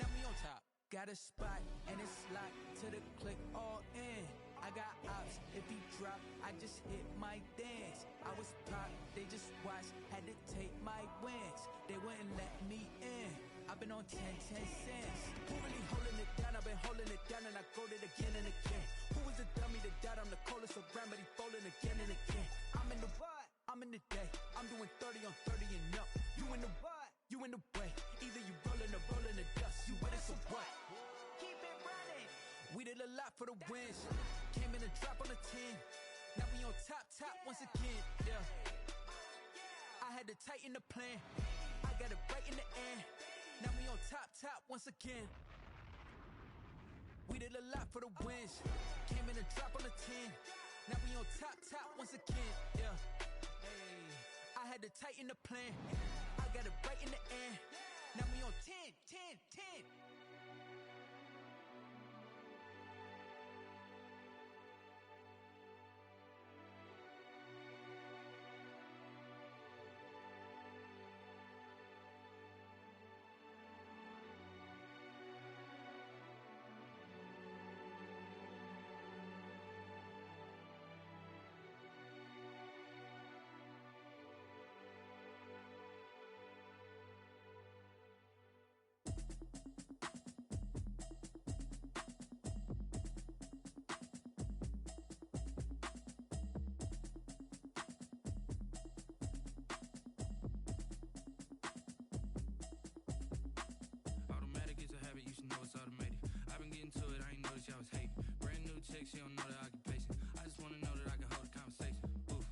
Now we on top. Got a spot and it's locked to the click all in. I got ops, if he drop, I just hit my dance. I was pop, they just watched, had to take my wins. They wouldn't let me in. I've been on 10 cents. Who really holding it down? I've been holding it down and I go it again and again. Who was the dummy that died? I'm the coldest around, but he falling again and again. I'm in the what? I'm in the day. I'm doing 30 on 30 and up. You in the what? You in the way. Either you rolling or rolling the dust. You with it, so what? Keep it running. We did a lot for the wins. Came in a drop on the 10. Now we on top once again. Yeah. I had to tighten the plan. I got it right in the end. Now we on top once again. We did a lot for the wins. Came in a drop on the 10. Now we on top once again. Yeah. Hey, I had to tighten the plan. I got it right in the end. Now we on 10. She don't know the occupation. I just wanna know that I can hold a conversation. Oof,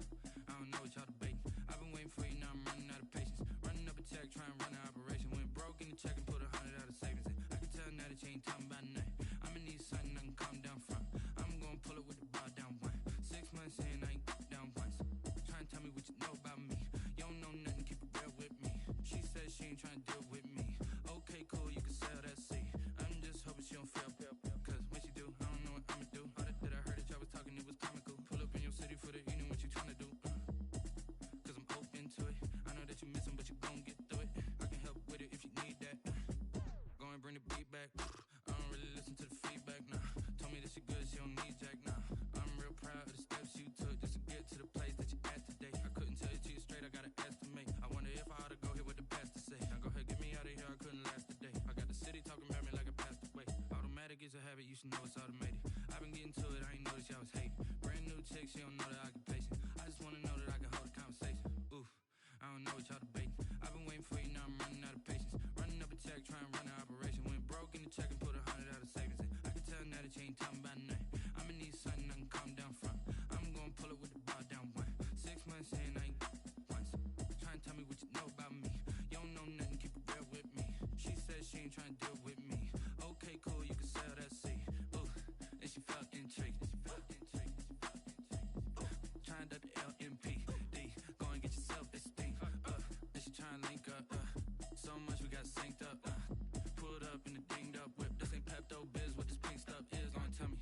I don't know what y'all debating. I've been waiting for you, now I'm running out of patience. Running up a check, trying to run an operation. Went broke in the check and put 100 out of savings in. I can tell now that you ain't talking about nothing. I'ma need something I can calm down from. I'm gonna pull it with the bar down one. 6 months in, I ain't down once. Trying to tell me what you know about me. You don't know nothing, keep it real with me. She said she ain't trying to deal with me. Okay, cool, you can sell that seed. I'm just hoping she don't fail. Cause when she do, I don't know what I'ma do. It was comical. Pull up in your city for the evening, what you tryna do? Cause I'm open to it. I know that you miss him, but you gon' get through it. I can help with it if you need that. Go and bring the beat back. I don't really listen to the feedback, nah. Told me that she good, she don't need Jack, nah. I'm real proud of the steps you took just to get to the place that you at today. I couldn't tell you to you straight, I gotta estimate. I wonder if I ought to go here with the pastor say. Now go ahead, get me out of here, I couldn't last a day. I got the city talking about me like a passed away. Automatic is a habit, you should know it's automated. I've been getting to it, I ain't noticed y'all was hating. Brand new chick, she don't know the occupation. I just wanna know that I can hold a conversation. Oof, I don't know what y'all debating. I've been waiting for you, now I'm running out of patience. Running up a check, trying to run an operation. Went broke in the check and put 100 out of savings in. I can tell now that you ain't talking about nothing. I'ma need something I can calm down from. I'm gonna pull it with the bar down one. 6 months in, I ain't once. Trying to tell me what you know about me. You don't know nothing, keep it real with me. She said she ain't trying to deal with me. Okay, cool, you can sell that seed. Ooh, and she felt intrigued. Trying to the LMPD. Go and get yourself esteem. And she trying to link up. So much we got synced up. Pulled up in the dinged up whip. This ain't Pepto Biz, what this pink stuff is. Don't tell me.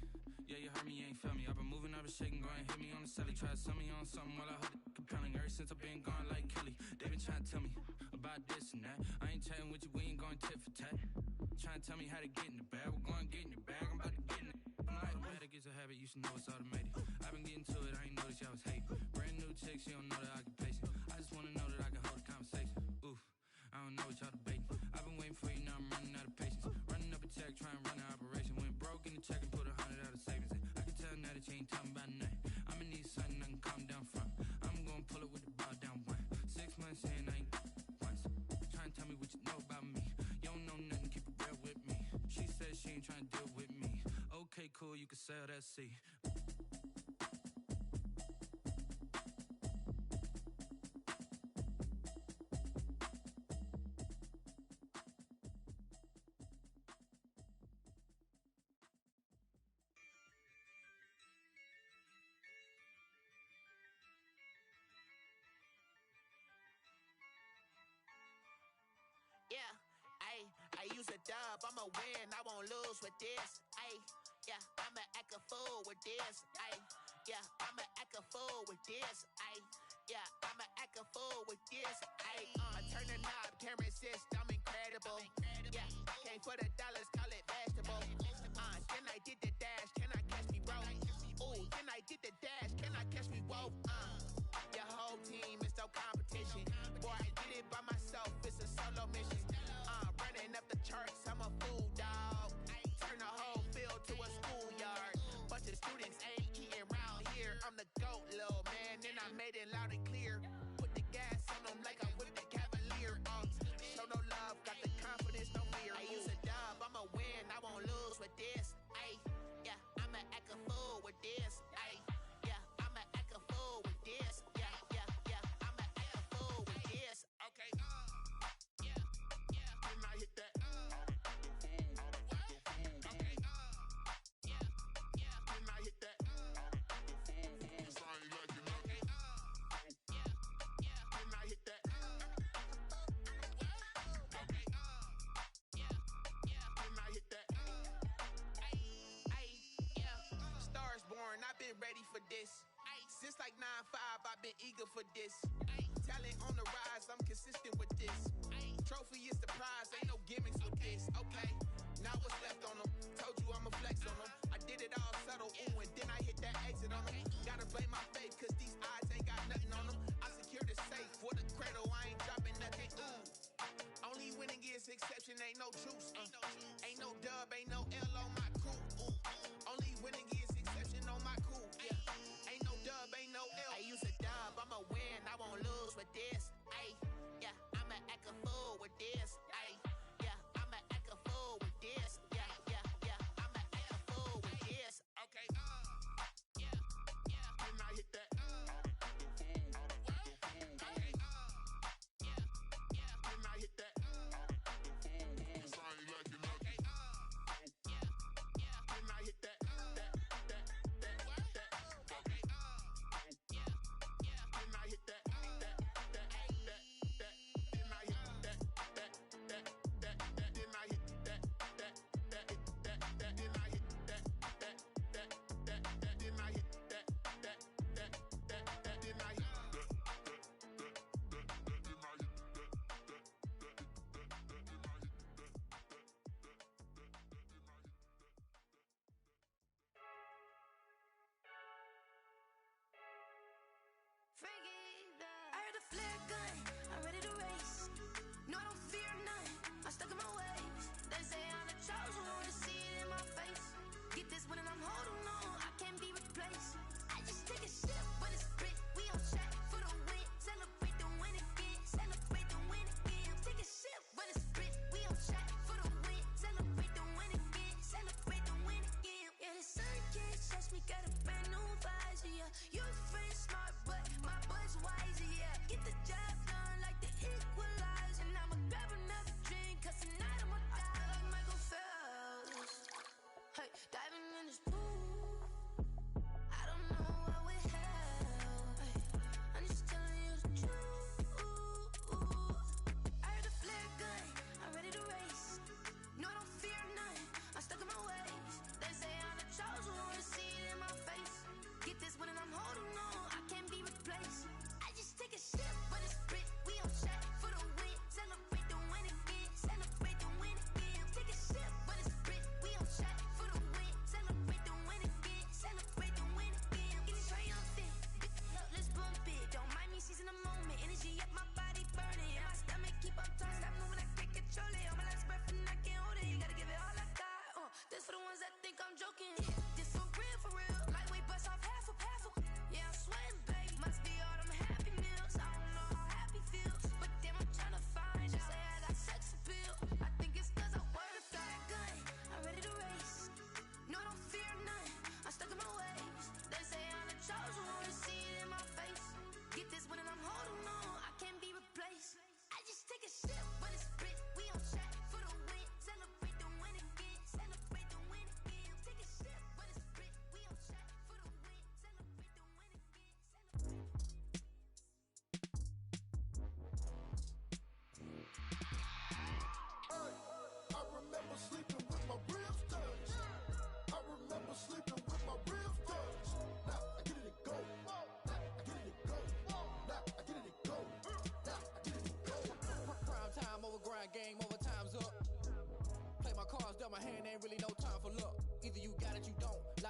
Yeah, you heard me, you ain't felt me. I've been moving, I've been shaking, go and hit me on the celly. Try to sell me on something while I hold it compelling. Ever since I've been gone like Kelly, they been trying to tell me about this and that. I ain't chatting with you, we ain't going tit for tat. Trying to tell me how to get in the bag. We're going to get in the bag, I'm about to get in it. Automatic is a habit, you should know it's automated. I've been getting to it, I ain't noticed y'all was hating. Brand new chick, she don't know the occupation. I just wanna know that I can hold a conversation. Oof, I don't know what y'all debating. I've been waiting for you, now I'm running out of patience. Running up a check, trying to run an operation. Went broke in the check and put 100 out of savings in. I can tell now that you ain't talking about nothing. cool, you can sail that sea. Yeah, I use a dub, I'ma win, I won't lose with this. Yeah, I'ma act a fool with this. Yeah, I'ma act a fool with this. Yeah, I'ma act a fool with this. I turn the knob, camera assist, I'm incredible. Yeah, came for the dollars, call it vegetable. Can I did the dash, can I catch me, bro? Ooh, can I did the dash, can I catch me, whoa? Your whole team is no competition. Boy, I did it by myself, it's a solo mission. Running up the charts, I'm a fool, dog. Turn the whole field to a schoolyard. Bunch of students ain't eating round here. I'm the GOAT, little man, and I made it loud and clear. Put the gas on them like I'm with the Cavalier. Show no love, got the confidence, no fear. I use a dub, I'ma win, I won't lose with this. Yeah, I'ma act a fool with this. Yeah, I'ma act a fool with this. Yeah, I'ma act a fool with this. Okay, yeah, can I hit that? Okay, yeah, can I hit that? Sorry, like you know. Okay, yeah, can I hit that? Okay, yeah, can I hit that? Yeah, stars born, I've been ready for this. Since like 9-5, I've been eager for this. Talent on the rise, I'm consistent with this. Trophy is the prize, ain't no gimmicks with this. Okay, now what's left on them? Told you I'ma flex on them. I did it all subtle, ooh, and then I hit that exit on them. Gotta blame my faith, cause these odds ain't got nothing on them. I secured the safe for the cradle, I ain't dropping nothing, ooh. Only winning is exception, ain't no truce. Ain't no dub, ain't no L on my crew. Only winning is exception on my crew. Yeah, ain't no dub, ain't no L. I use a dub, I'ma win, I won't lose with this. Yeah, I'ma act a fool with this. Yeah, I'ma act a fool with this. Yeah, I'ma act a fool with this. Okay, yeah, can I hit that? Okay, yeah, can I hit that? Sorry, like you know. Okay, yeah, can I hit that? Okay, yeah, can I hit that? I heard the flare gun, I'm ready to race. No, I don't fear none, I'm stuck in my ways. They say I'm the chosen one, see it in my face. Get this one and I'm holding on, I can't be replaced. I just take a sip, but it's spit, we on track for the win. Celebrate the win again, celebrate the win again. Take a sip, but it's spit, we on track for the win. Celebrate the win again, celebrate the win again. Yeah, the sun can't touch me, got a brand new visor, yeah. Your friend smart, but my bud's wiser, yeah. Get the job done.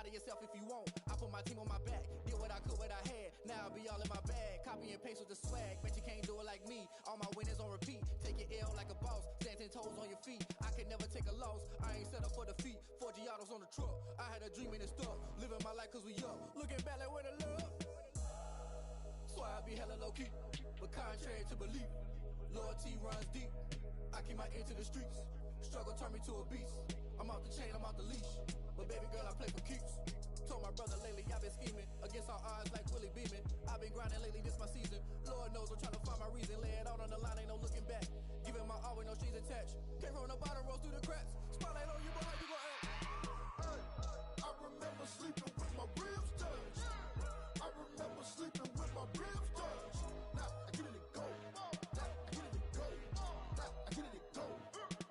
lie to yourself if you won't. I put my team on my back, did what I could, what I had. Now I'll be all in my bag, copy and paste with the swag. Bet you can't do it like me. All my winners on repeat. Take your L like a boss, stand 10 toes on your feet. I can never take a loss. I ain't set up for defeat. 4 Giottos on the truck. I had a dream and it stuck. Living my life cause we up. Looking back like where the love. So I be hella low key, but contrary to belief, loyalty runs deep. I keep my ear to the streets. Struggle turned me to a beast. I'm out the chain, I'm out the leash. But baby girl, I play for keeps. Told my brother lately, I've been scheming against all odds like Willie Beeman. I've been grinding lately, this my season. Lord knows I'm trying to find my reason. Lay it out on the line, ain't no looking back. Giving my all with no strings attached. Came from the bottom, rose through the cracks. Spotlight on you, but how you gon' act? Hey, I remember sleeping with my ribs touched. I remember sleeping with my ribs touched. Now I get it to go. Now I get it to go. Now I get it to go.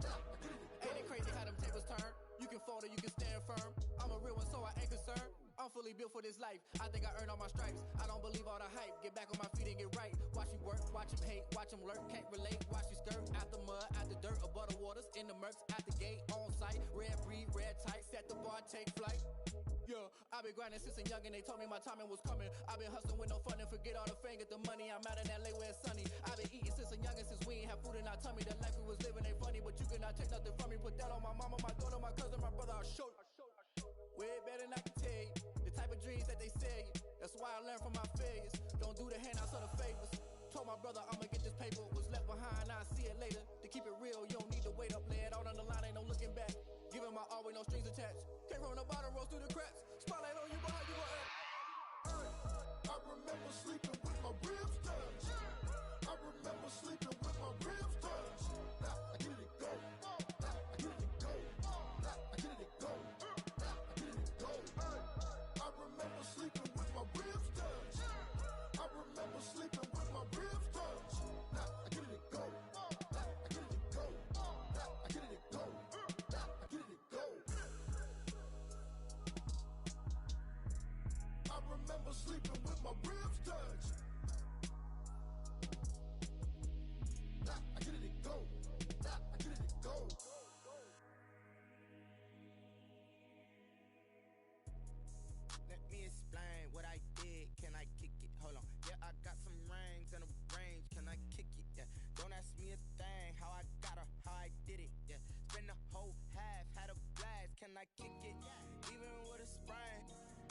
Now I get it to go. Ain't it crazy how them tables turn? You can fold or you can stand firm. I'm a real one, so I ain't concerned. I'm fully built for this life. I think I earned all my stripes. I don't believe all the hype. Get back on my feet and get right. Watch me work, watch him hate, watch him lurk. Can't relate, watch me skirt. Out the mud, out the dirt, above the waters, in the murks, out the gate, on site. Red breed, red tight, set the bar, take flight. Yeah, I've been grinding since a young and they told me my timing was coming. I've been hustling with no fun and forget all the fame, get the money. I'm out in LA where it's sunny. I've been eating since a young and since we ain't have food in our tummy. The life we was living ain't funny, but you cannot take nothing from me. Put that on my mama, my daughter, my cousin, my brother, I'll show you. Way better than I can tell you. The type of dreams that they sell you. That's why I learned from my failures. Don't do the handouts or the favors. Told my brother I'ma get this paper. Was left behind, I'll see it later. To keep it real, you don't need to wait up. Lay it out on the line, ain't no looking back. Giving my all with no strings attached. Came from the bottom, rose through the cracks. Spotlight on you, but how you gon' act? Hey, I remember sleeping with my ribs touched. I remember sleeping with my ribs touched. Now I get it to go. Now I get it to go. Now I get it to go. Now I get it to go. Hey, I remember sleeping with my ribs touched. I remember sleeping with my ribs touched. Now I get it to go. Now I get it to go. Now I get it to go. Now I get it to go. I remember sleeping with my ribs touched. Now I get it to go. Now I get it to go. Let me explain what I did. Can I kick it? Hold on. Yeah, I got some rings and a range. Can I kick it? Yeah. Don't ask me a thing. How I got her, how I did it. Yeah. Spend the whole half, had a blast. Can I kick it? Even with a sprain.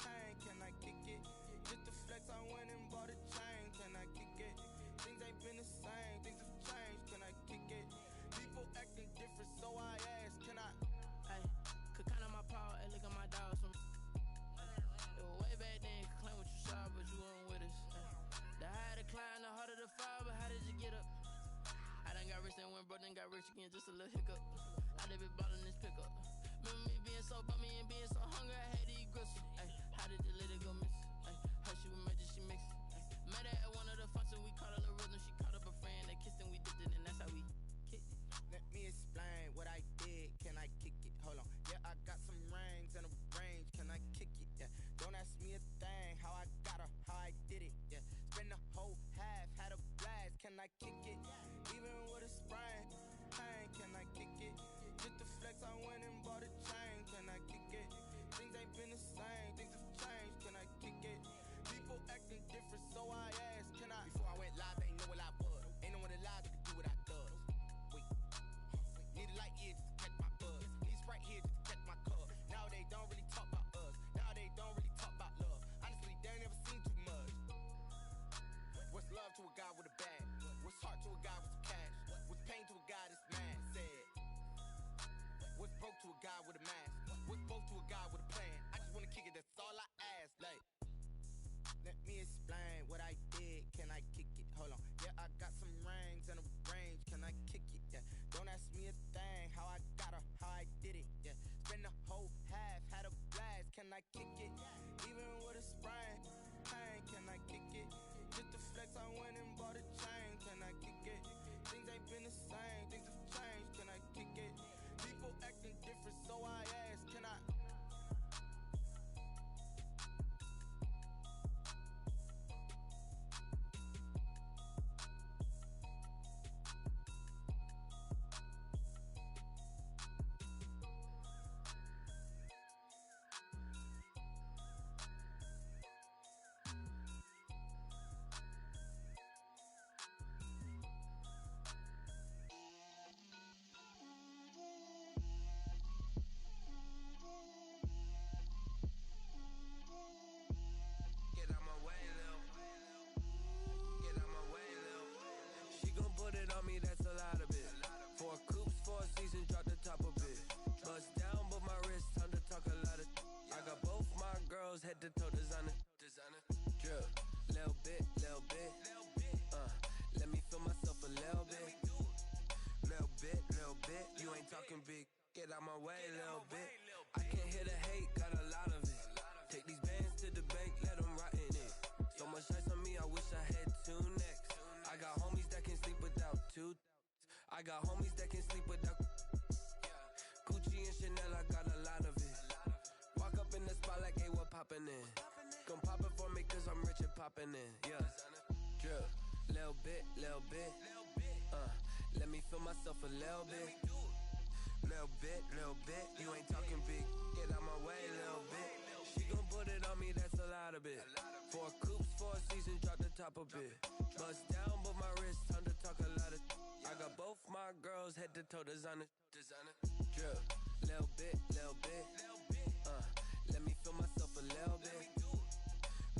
Pain, can I kick it? Just to flex, I went and bought a chain. Can I kick it? Things ain't been the same. Things have changed. Can I kick it? People acting different, so I asked. Can I? Hey, could count on my power and look at my dogs from. It was way back then, could claim what you saw, but you weren't with us. The higher the climb, the harder the fall, but how did you get up? I done got rich, then went broke, then got rich again, just a little hiccup. I done been ballin' this pickup. Remember me being so bummy and being so hungry, I had to eat gristle. Ay, how did the lady go miss? Ay, her she was major, she mixed. Met her at one of the functions, we caught a little rhythm, she caught up a friend, they kissed and we dipped it, and that's how we kicked it. Let me explain what I did. Can I kick it? Hold on. Yeah, I got some rings and a range. Can I kick it? Yeah. Don't ask me a thing. How I got her, how I did it. Yeah. Spend the whole half, had a blast. Can I kick it? Even with a sprain. Pain, can I kick it? Just to flex, I went and bought a chain. Can I kick it? Things ain't been the same. Things have changed. Can I kick it? People acting different, so I asked. Can I? Before I went live, they ain't know what I was. Ain't no one alive that could do what I does. Wait. Need a light here just to catch my buzz. Need Sprite here just to catch my cup. Now they don't really talk about us. Now they don't really talk about love. Honestly, they ain't never seen too much. What's love to a guy with a bag? What's heart to a guy with some cash? What's pain to a guy that's mad? Said. What's broke to a guy with a mask? What's broke to a guy with a plan? I just wanna kick it, that's all I ask. Like, let me explain what I did. Can I kick it? Hold on. Yeah, I got some rings and a range. Can I kick it? Yeah. Don't ask me a thing. How I got her, how I did it. Yeah. Spend the whole half, had a blast. Can I kick it? Even with a sprain. Pain, can I kick it? Just to flex, I went and bought a chain. Can I kick it? Things ain't been the same. Things have changed. Can I kick it? People acting different, so I asked. Can I? a lot of it. 4 coops, 4 seasons, drop the top a bit. Bust down, but my wrist, time to talk a lot of. I got both my girls head to toe designer. Drip, little bit. Let me feel myself a little bit. Little bit. You ain't talking big. Get out my way, little bit. I can't hear the hate, got a lot of it. Take these bands to the bank, let them rot in it. So much ice on me, I wish I had 2 necks. I got homies that can sleep without 2. I got homies that can sleep without. Gucci and Chanel, I got a lot of it. Walk up in the spot like, hey, what poppin' in? Gon' pop it for me cause I'm rich and poppin' in. Yeah. Drip, little bit. Let me feel myself a little bit. Little bit. You ain't talking big. Get out my way, little bit. She gon' put it on me, that's a lot of it. 4 coops, 4 seasons, drop the top a bit. Bust down, but my wrist, time to talk a lot of. I got both my girls head to toe designer. Drip, little bit. Let me feel myself a little bit.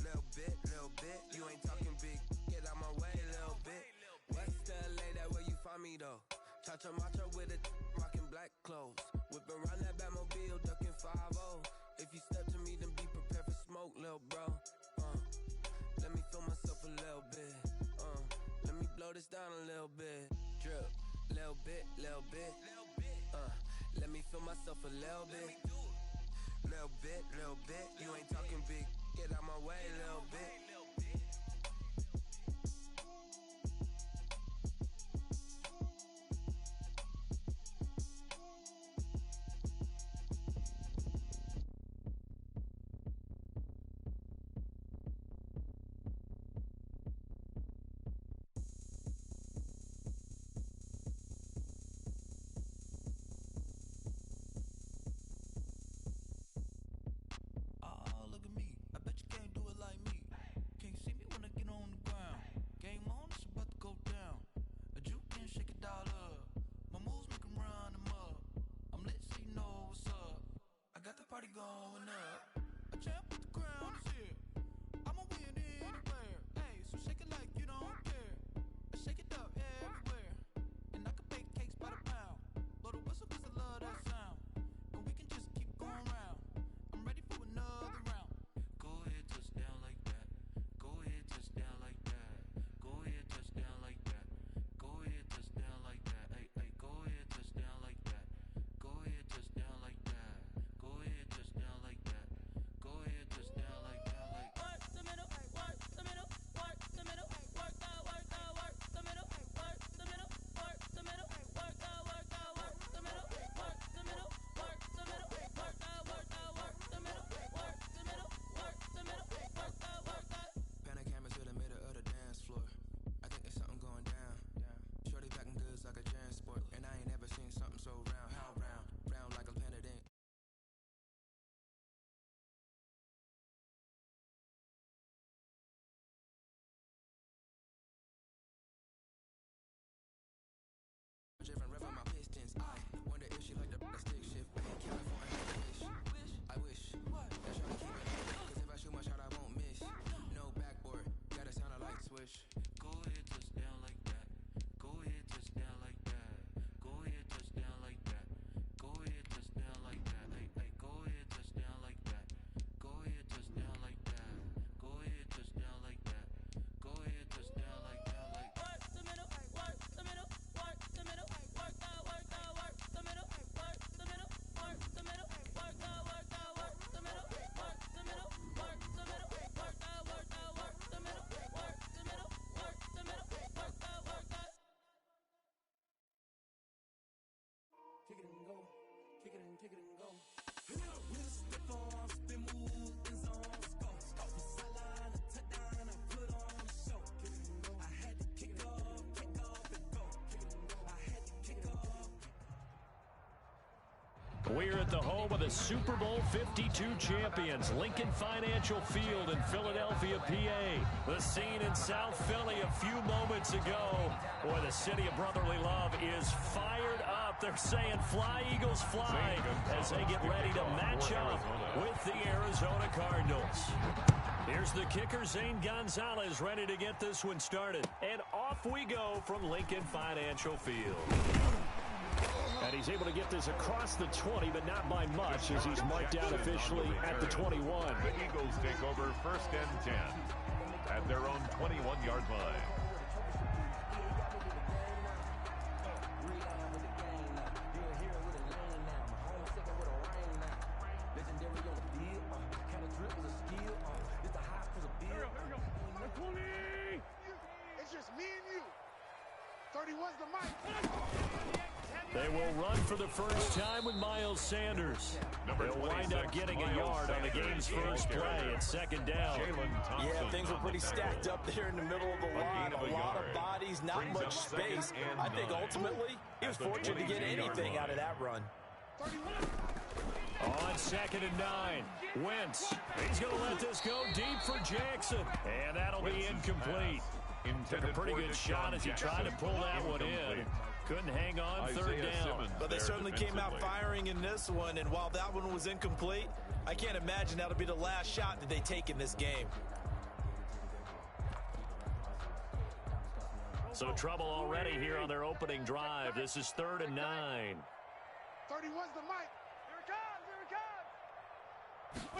Little bit. You ain't talking big. Get out my way, little bit. West LA, that where you find me though. Cha-cha matcha with a rockin' black clothes. Whip around that Batmobile, ducking 5-0. If you step to me, then be prepared for smoke, lil' bro. Let me feel myself a little bit. Let me blow this down a little bit. Drip, little bit. Let me feel myself a little bit. Little bit. You ain't talking big. Get out my way, little bit. Going up, a champ with the crown is here. I'ma win anywhere. Hey, so shake it like you don't care. I shake it up everywhere, and I can bake cakes by the pound. Blow the whistle 'cause I love that sound, and we can just keep going round. I'm ready for another round. Go ahead, touch down like that. Go ahead, touch down like that. Go ahead, touch down like that. Go ahead, touch down like that. Hey, go ahead, touch down like that. Go ahead, touch down like that. Go ahead, touch down like that. Go ahead, touch down like that. Like work the middle, work the middle, work the middle, work the middle, work the middle, work the middle, work the middle, work the middle, work the middle, work the middle, work the middle, work the middle, work the. Pan a camera to the middle of the dance floor. I think there's something going down. Shorty packing goods like a transport, and I ain't never seen something so round. How round like a planet ink. Different rev on my pistons. I wonder if she like the stick shift. California wish. I wish that shawty keep it. 'Cause if I shoot my shot, I won't miss. No backboard, gotta sound a light switsh. Go ahead, touch down like that. Go ahead, touch down like that. Go ahead, touch down like that. Go ahead, touch down like that. Hey, go ahead, touch down like that. Go ahead, touch down like that. Go ahead, touch down like that. Go ahead, touch down like that. Like work the middle, work the middle, work the middle, work the middle, work the middle, work the middle, work the middle, work the middle, work the middle, work the middle, work the middle, work the middle, work the middle, work the middle, work the. Kick it and go, kick it and go. With a step on, spin move in zone, scope from sideline to touchdown, I put on a show. Kick it and go. I had to kick off and go. Kick it and go. I had to kick off. We're at the home of the Super Bowl 52 champions, Lincoln Financial Field in Philadelphia, PA. The scene in South Philly a few moments ago. Boy, the city of brotherly love is fired up. They're saying, fly, Eagles, fly, as they get ready to match up with the Arizona Cardinals. Here's the kicker, Zane Gonzalez, ready to get this one started. And off we go from Lincoln Financial Field. And he's able to get this across the 20, but not by much, as he's marked out officially at the 21. The Eagles take over 1st and 10 at their own 21-yard line. It's just me and you. 31's the mic. They will run for the first time with Miles Sanders. They'll wind up getting a yard on the game's first play at 2nd down. Yeah, things were pretty stacked up there in the middle of the line. A lot of bodies, not much space. I think ultimately he was fortunate to get anything out of that run. On 2nd and 9, Wentz. He's going to let this go deep for Jackson. And that'll be incomplete. Took a pretty good shot as he tried to pull that one in. Couldn't hang on 3rd down. But they certainly came out firing in this one, and while that one was incomplete, I can't imagine that'll be the last shot that they take in this game. So trouble already here on their opening drive. This is 3rd and 9. 31's the mic. Here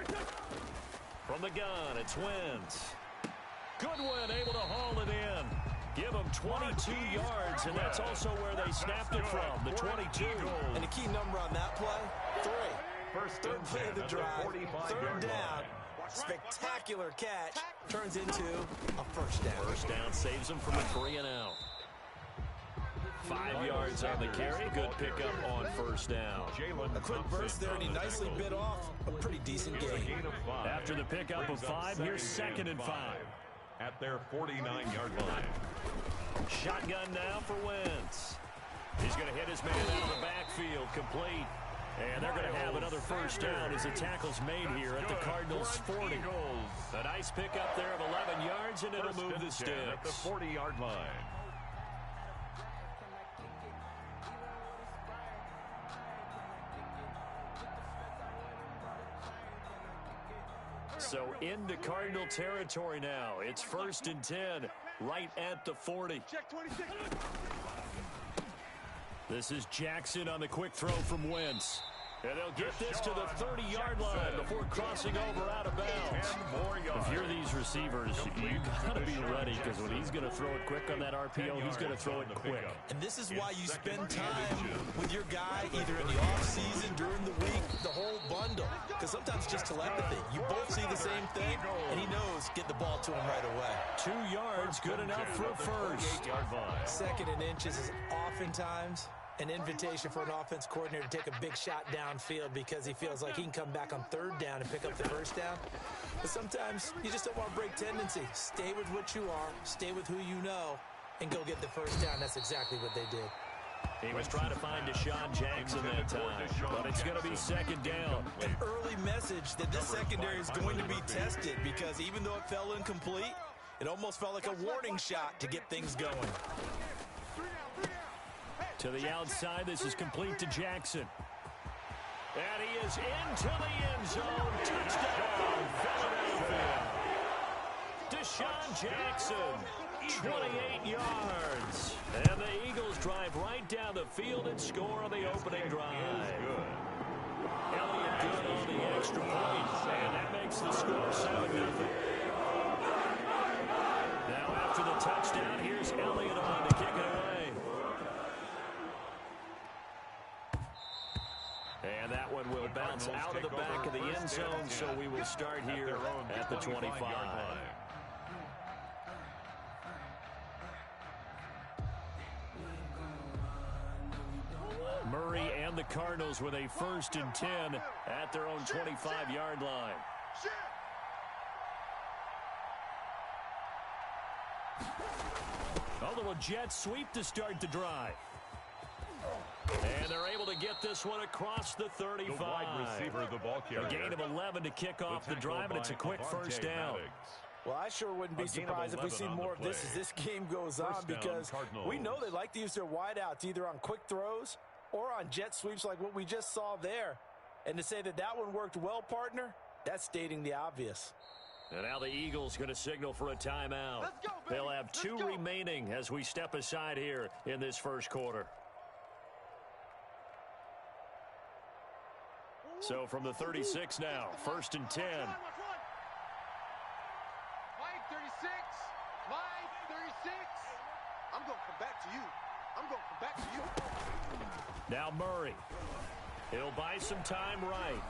it comes. From the gun, it's Wentz. Goodwin able to haul it in. Give them 22 yards, and that's also where they snapped it from, the 22. And the key number on that play, 3. Third play of the drive, 3rd down. Spectacular catch turns into a 1st down. 1st down saves them from a 3-and-out. 5 yards on the carry. Good pickup on 1st down. A quick burst there, and he nicely bit off a pretty decent game. After the pickup of 5, here's 2nd and 5. At their 49-yard line. Shotgun now for Wentz. He's going to hit his man out of the backfield, complete. And they're going to have another 1st down as the tackle's made here at the Cardinals' 40. A nice pickup there of 11 yards, and it'll move the sticks. At the 40-yard line. So into Cardinal territory now. It's 1st and 10, right at the 40. Check 26. This is Jackson on the quick throw from Wentz. And they'll get this to the 30-yard line before crossing over out of bounds. If you're these receivers, you got to be ready, because when he's going to throw it quick on that RPO, he's going to throw it quick. And this is why you spend time with your guy either in the offseason, during the week, the whole bundle. Because sometimes it's just telepathy. You both see the same thing, and he knows get the ball to him right away. 2 yards, good enough for a 1st. 2nd and inches is oftentimes an invitation for an offense coordinator to take a big shot downfield because he feels like he can come back on 3rd down and pick up the 1st down. But sometimes you just don't want to break tendency. Stay with what you are, stay with who you know, and go get the 1st down. That's exactly what they did. He was trying to find Deshaun Jackson that time, but it's going to be 2nd down. An early message that this secondary is going to be tested, because even though it fell incomplete, it almost felt like a warning shot to get things going. To the outside, this is complete to Jackson. And he is into the end zone. Touchdown, Philadelphia. Deshaun Jackson, 28 yards. And the Eagles drive right down the field and score on the opening drive. Elliott good on the extra point, and that makes the score 7-0. Now after the touchdown, here's Elliott on to kick it away. And that one will bounce out of the back of the end zone, so we will start here at the 25. Murray and the Cardinals with a 1st and 10 at their own 25-yard line. A little jet sweep to start the drive. And they're able to get this one across the 35. The wide receiver, the ball carrier. A gain of 11 to kick off the drive, and it's a quick 1st down. Well, I sure wouldn't be surprised if we see more of this as this game goes on, because we know they like to use their wideouts either on quick throws or on jet sweeps like what we just saw there. And to say that that one worked well, partner, that's stating the obvious. And now the Eagles going to signal for a timeout. Let's go, baby. They'll have two remaining as we step aside here in this first quarter. So from the 36 now, 1st and 10. Mike 36. Mike 36. I'm going to come back to you. I'm going to come back to you. Now Murray. He'll buy some time right.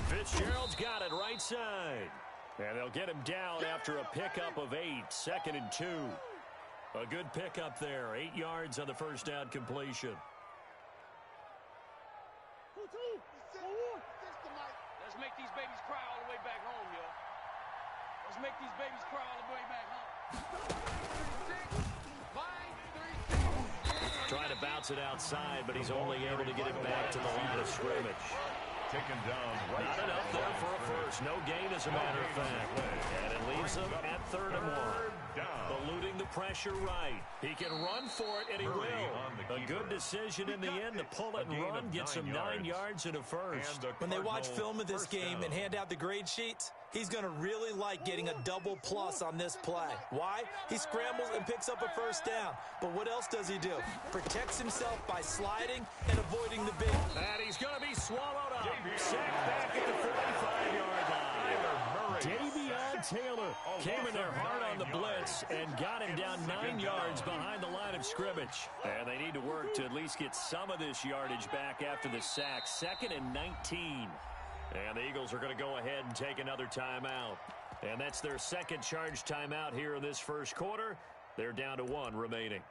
Fitzgerald's got it right side. And they'll get him down after a pickup of 8, 2nd and 2. A good pickup there, 8 yards on the first down completion. Let's make these babies cry all the way back home, yo. Let's make these babies cry all the way back home. 36. Trying to bounce it outside, but he's only able to get it back to the line of scrimmage. Taken down. Not enough there for a first. No gain, as a matter of fact. And it leaves them at 3rd and 1. Eluding the pressure right. He can run for it, and he will. A good decision in the end to pull it and run. Gets him 9 yards and a first. When they watch film of this game and hand out the grade sheets, he's going to really like getting a double plus on this play. Why? He scrambles and picks up a first down. But what else does he do? Protects himself by sliding and avoiding the big. And he's going to be swallowed up. Sacked back at the 45-yard line. Davion Taylor came in there hard on the blitz and got him down 9 yards behind the line of scrimmage. And they need to work to at least get some of this yardage back after the sack. 2nd and 19. And the Eagles are going to go ahead and take another timeout. And that's their second charge timeout here in this first quarter. They're down to 1 remaining.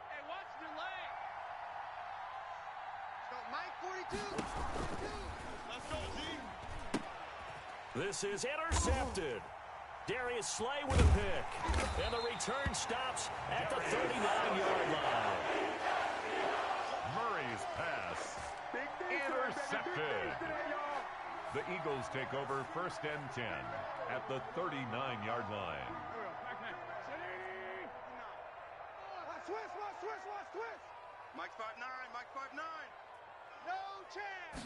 Hey, watch the leg. Mike 42. Let's go, G. This is intercepted. Darius Slay with a pick. And the return stops at the 39-yard line. Murray's pass. Intercepted. The Eagles take over 1st and 10 at the 39-yard line. Watch twist. Mike's 5'9", Mike's 5'9". No chance.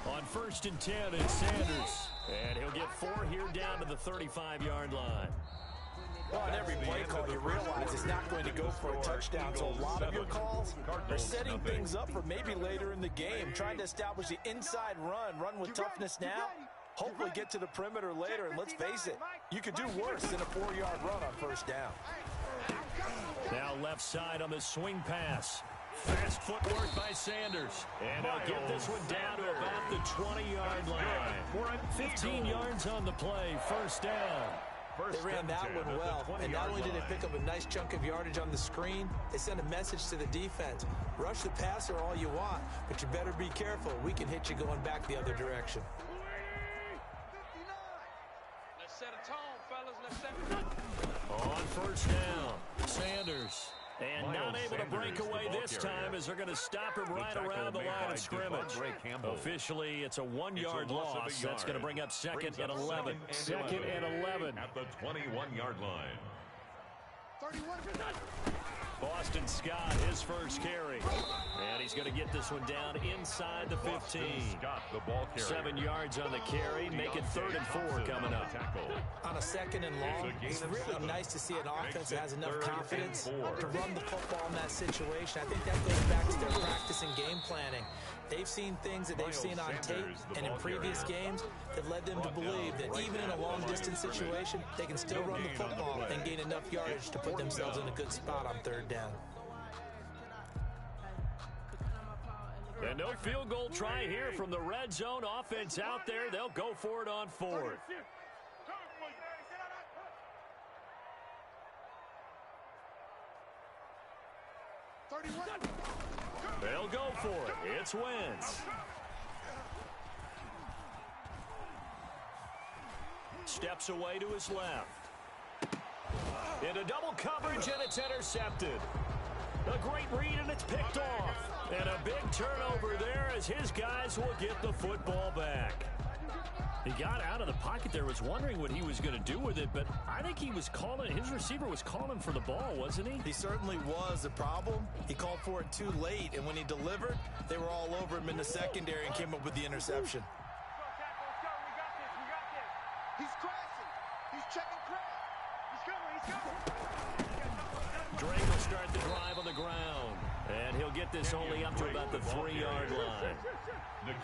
On 1st and 10, it's Sanders. And he'll get 4 here down to the 35-yard line. Well, on every play call, you realize it's not going to go for a touchdown. So a lot of your calls are setting things up for maybe later in the game, trying to establish the inside run with toughness now, hopefully get to the perimeter later. And let's face it, you could do worse than a 4-yard run on 1st down. Now left side on the swing pass. Fast footwork by Sanders. And they'll get this one down to about the 20-yard line. 15 yards on the play, 1st down. They ran that one well, and not only did they pick up a nice chunk of yardage on the screen, they sent a message to the defense. Rush the passer all you want, but you better be careful. We can hit you going back the other direction. Let's set a tone, fellas. Let's set a tone. On 1st down, Sanders. And not able to break away this time as they're going to stop him right around the line of scrimmage. Officially, it's a 1-yard loss. That's going to bring up 2nd and 11. 2nd and 11. At the 21-yard line. 31. Boston Scott, his first carry. And he's going to get this one down inside the 15. Scott, the ball carrier. 7 yards on the carry, make it 3rd and 4 coming up. On a 2nd and long, it's really nice to see an offense that has enough confidence to run the football in that situation. I think that goes back to their practice and game planning. They've seen things that they've seen on tape and in previous games that led them to believe that even in a long-distance situation, they can still run the football and gain enough yardage to put themselves in a good spot on 3rd down. And no field goal try here from the red zone offense out there. They'll go for it on 4th. They'll go for it. It's Wentz. Steps away to his left. Into double coverage, and it's intercepted. A great read, and it's picked off. And a big turnover there as his guys will get the football back. He got out of the pocket there, was wondering what he was going to do with it, but I think he was calling, his receiver was calling for the ball, wasn't he? He certainly was. The problem, he called for it too late, and when he delivered, they were all over him in the secondary and came up with the interception. He's crashing. He's checking crash. He's coming. Drake will start the drive on the ground, and he'll get this only up to about the 3-yard line.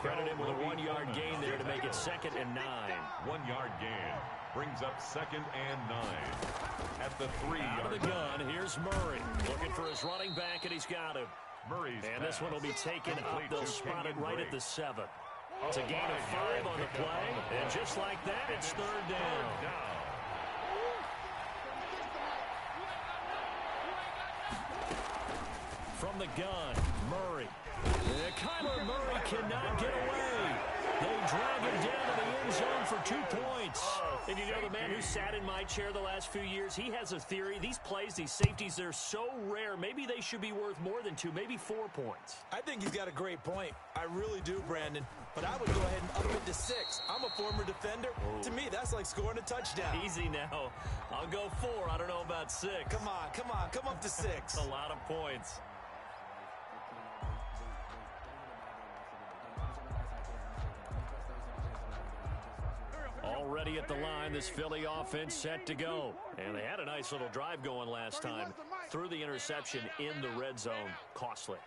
Credit him with a 1-yard gain there to make it 2nd and 9. 1-yard gain brings up 2nd and 9 at the 3-yard line. Out of the gun, here's Murray looking for his running back, and he's got him. And this one will be taken up. They'll spot it right at the 7. It's a gain of 5 on the play, and just like that, it's 3rd down. From the gun, Murray. Kyler Murray cannot get away. They drag him down to the end zone for 2 points. And you know, the man who sat in my chair the last few years, he has a theory. These plays, these safeties, they're so rare. Maybe they should be worth more than 2, maybe 4 points. I think he's got a great point. I really do, Brandon. But I would go ahead and up it to 6. I'm a former defender. To me, that's like scoring a touchdown. Easy now. I'll go 4. I don't know about 6. Come on. Come up to 6. A lot of points. Already at the line, this Philly offense set to go. And they had a nice little drive going last time. Threw the interception in the red zone. Costly.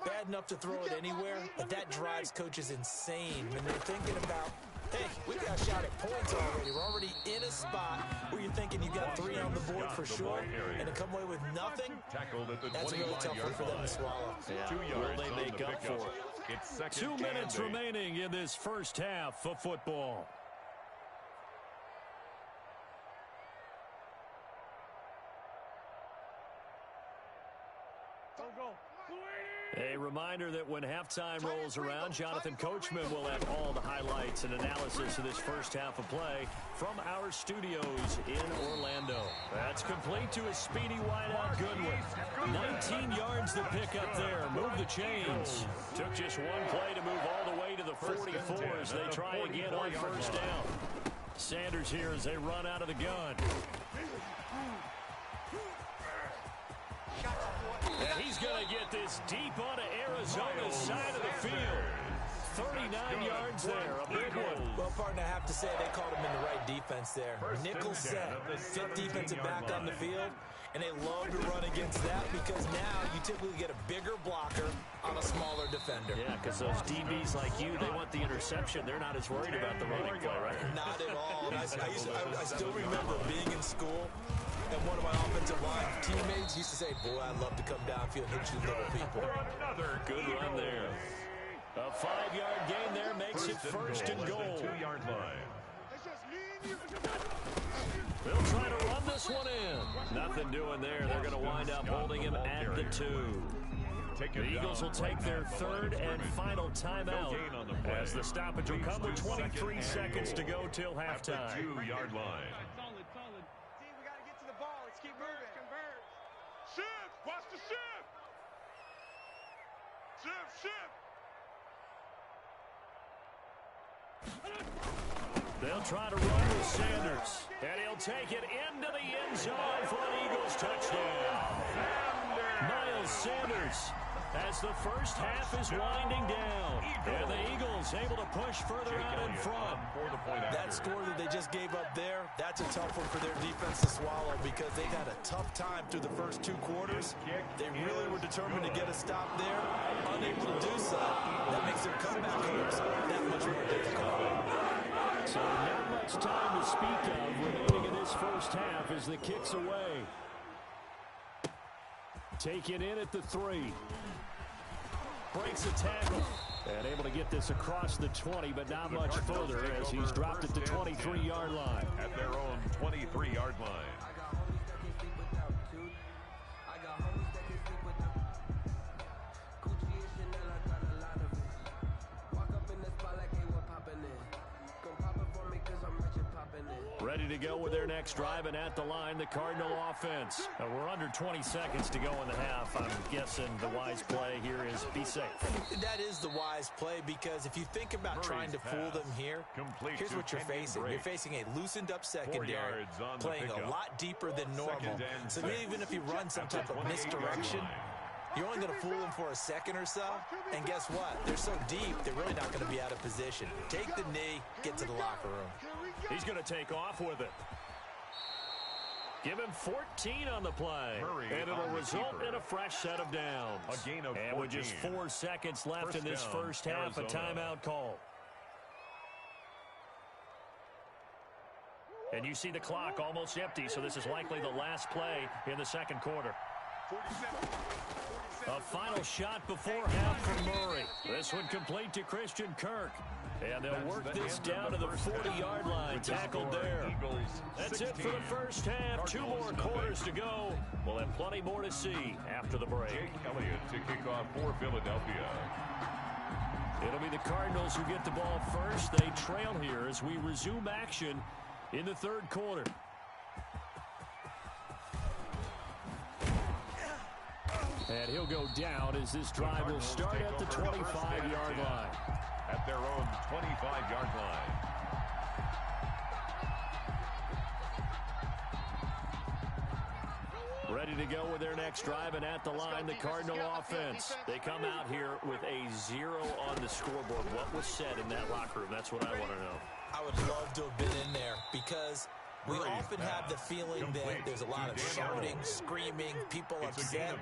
Bad enough to throw it anywhere, but that drives coaches insane when they're thinking about, hey, we got a shot at points already. We're already in a spot where you're thinking you got 3 on the board for sure, and to come away with nothing, that's a really tough one for them to swallow. Yeah. Will they make up for it? 2 minutes remaining in this first half of football. A reminder that when halftime rolls around, Jonathan Coachman will have all the highlights and analysis of this first half of play from our studios in Orlando. That's complete to a speedy wideout Goodwin. 19 yards to pick up there. Move the chains. Took just 1 play to move all the way to the 44 as they try again on first down. Sanders here as they run out of the gun. And he's going to get this deep onto Arizona's side of the field. 39 yards there, a big one. Well, partner, I have to say they called him in the right defense there. Nickel set, 5th defensive back on the field, and they love to run against that because now you typically get a bigger blocker on a smaller defender. Yeah, because those DBs like you, they want the interception. They're not as worried about the running play, right? Not at all. I still remember being in school, and one of my offensive line teammates used to say, boy, I'd love to come downfield and hit you little people. Another good run there. A 5-yard gain there makes it 1st and goal. 2-yard line. They'll try to run this one in. Nothing doing there. They're going to wind up holding him at the 2. The Eagles will take their 3rd and final timeout as the stoppage will come with 23 seconds to go till halftime. 2-yard line. Shift! Watch the shift! Shift! They'll try to run with Sanders, and he'll take it into the end zone for an Eagles touchdown. Miles Sanders as the first half is winding down, and the Eagles able to push further out in front. That score that they just gave up there, that's a tough one for their defense to swallow because they had a tough time through the first 2 quarters. They really were determined to get a stop there, unable to do so. That makes their comeback hopes that much more difficult. So not much time to speak of remaining in this first half as the kick's away. Taken in at the 3. Breaks a tackle. And able to get this across the 20, but not much further as he's dropped at the 23-yard line. At their own 23-yard line. Ready to go with their next drive, and at the line, the Cardinal offense. We're under 20 seconds to go in the half. I'm guessing the wise play here is be safe. That is the wise play, because if you think about trying to fool them here, here's what you're facing. You're facing a loosened up secondary, playing a lot deeper than normal. So even if you run some type of misdirection, you're only going to fool them for a second or so, and guess what? They're so deep, they're really not going to be out of position. Take the knee, get to the locker room. He's going to take off with it. Give him 14 on the play, and it'll result in a fresh set of downs. A gain of 14. And with just 4 seconds left in this first half, a timeout call. And you see the clock almost empty, so this is likely the last play in the second quarter. 47. A final shot before half from Murray. This one complete to Christian Kirk. And they'll work this down to the 40-yard line. Tackled there. That's it for the first half. 2 more quarters to go. We'll have plenty more to see after the break. Jake Elliott to kick off for Philadelphia. It'll be the Cardinals who get the ball first. They trail here as we resume action in the third quarter. And he'll go down as this drive will start at the 25-yard line. At their own 25-yard line. Ready to go with their next drive, and at the line, the Cardinal offense. They come out here with a 0 on the scoreboard. What was said in that locker room? That's what I want to know. I would love to have been in there, because we often have the feeling that there's a lot of shouting, screaming, people upset.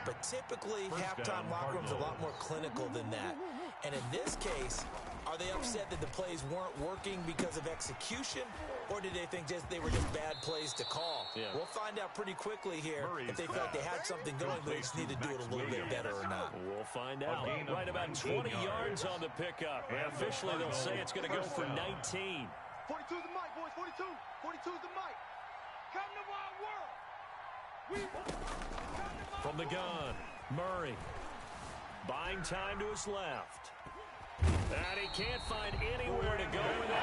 But typically, halftime locker rooms are a lot more clinical than that. And in this case, are they upset that the plays weren't working because of execution, or did they think they were just bad plays to call? Yeah. We'll find out pretty quickly here if they felt they had something going, but they just need to do it a little bit better or not. We'll find out. Right about 20 yards on the pickup. And officially, they'll say it's going to go for 19. 42's the mic, boys. 42. 42's the mic. Come to my world. From the gun, Murray. Buying time to his left. And he can't find anywhere to go with it.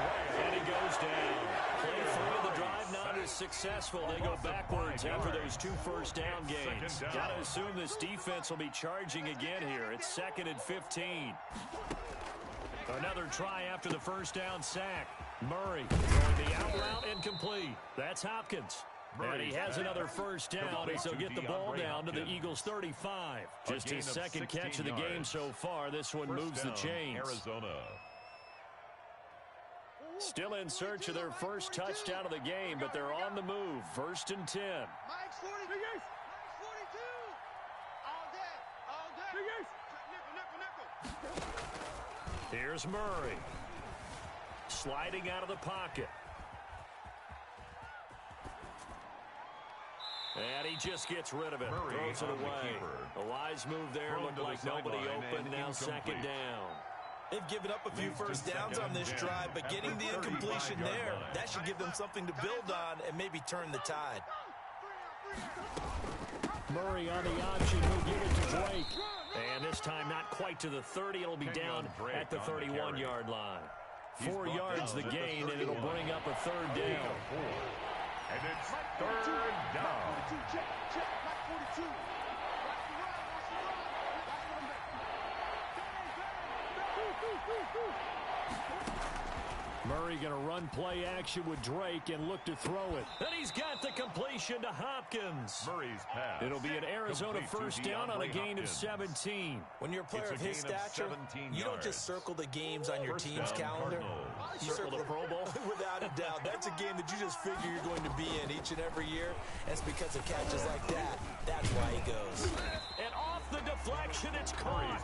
And he goes down. Play 3 of the drive not as successful. They go backwards after those 2 first-down gains. Got to assume this defense will be charging again here. It's 2nd and 15. Another try after the first down sack. Murray throwing the out route incomplete. That's Hopkins. And he has another first down as he'll get the ball down to the Eagles' 35. Just his second catch of the game so far. This one moves the chains. Arizona. Still in search of their first touchdown of the game, but they're on the move. 1st and 10. Mike's 40. Mike's 42. All day. Nickel. Here's Murray. Sliding out of the pocket. And he just gets rid of it. Throws it away. A wise move there. Looked like nobody open. Now 2nd down. They've given up a few first downs on this drive, but getting the incompletion there, that should give them something to build on and maybe turn the tide. Murray on the option. He'll give it to Drake. And this time not quite to the 30. It'll be down at the 31-yard line. 4 yards the gain, and it'll bring up a 3rd down. And it's 3rd down. Check. Mike 42. Murray going to run play action with Drake and look to throw it. And he's got the completion to Hopkins. Murray's pass. It'll be an Arizona first down on a gain of 17. When you're a player of his stature, you don't just circle the games on your team's calendar. You circle the Pro Bowl? Without a doubt. That's a game that you just figure you're going to be in each and every year. And it's because of catches like that. That's why he goes. And off the deflection, it's caught.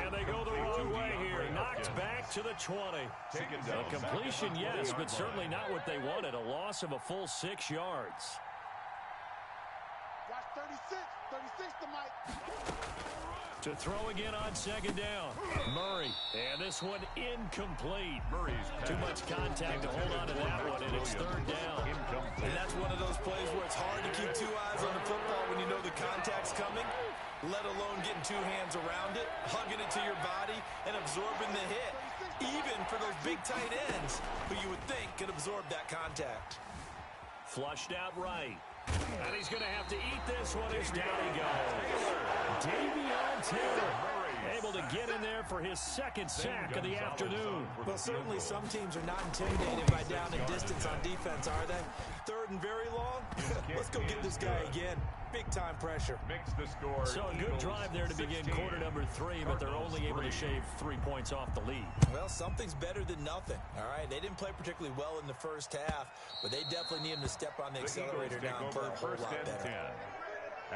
And they go the wrong way here. Knocked back to the 20. A completion, yes, but certainly not what they wanted. A loss of a full 6 yards. Watch 36. 36 to Mike. To throw again on 2nd down. Murray. And this one incomplete. Too much contact to hold on to that one, and it's 3rd down. And that's one of those plays where it's hard to keep 2 eyes on the football when you know the contact's coming. let alone getting two hands around it, hugging it to your body, and absorbing the hit, even for those big tight ends who you would think could absorb that contact. Flushed out right. And he's going to have to eat this one as down he goes. Davion Taylor able to get in there for his second sack of the afternoon. Well, certainly some teams are not intimidated by down and distance on defense, are they? Third and very long? Let's go get this guy again. Big-time pressure. Makes the score. So a good drive there to begin quarter number 3, but they're only able to shave 3 points off the lead. Well, something's better than nothing, all right? They didn't play particularly well in the first half, but they definitely need him to step on the accelerator now and play a whole lot better. 10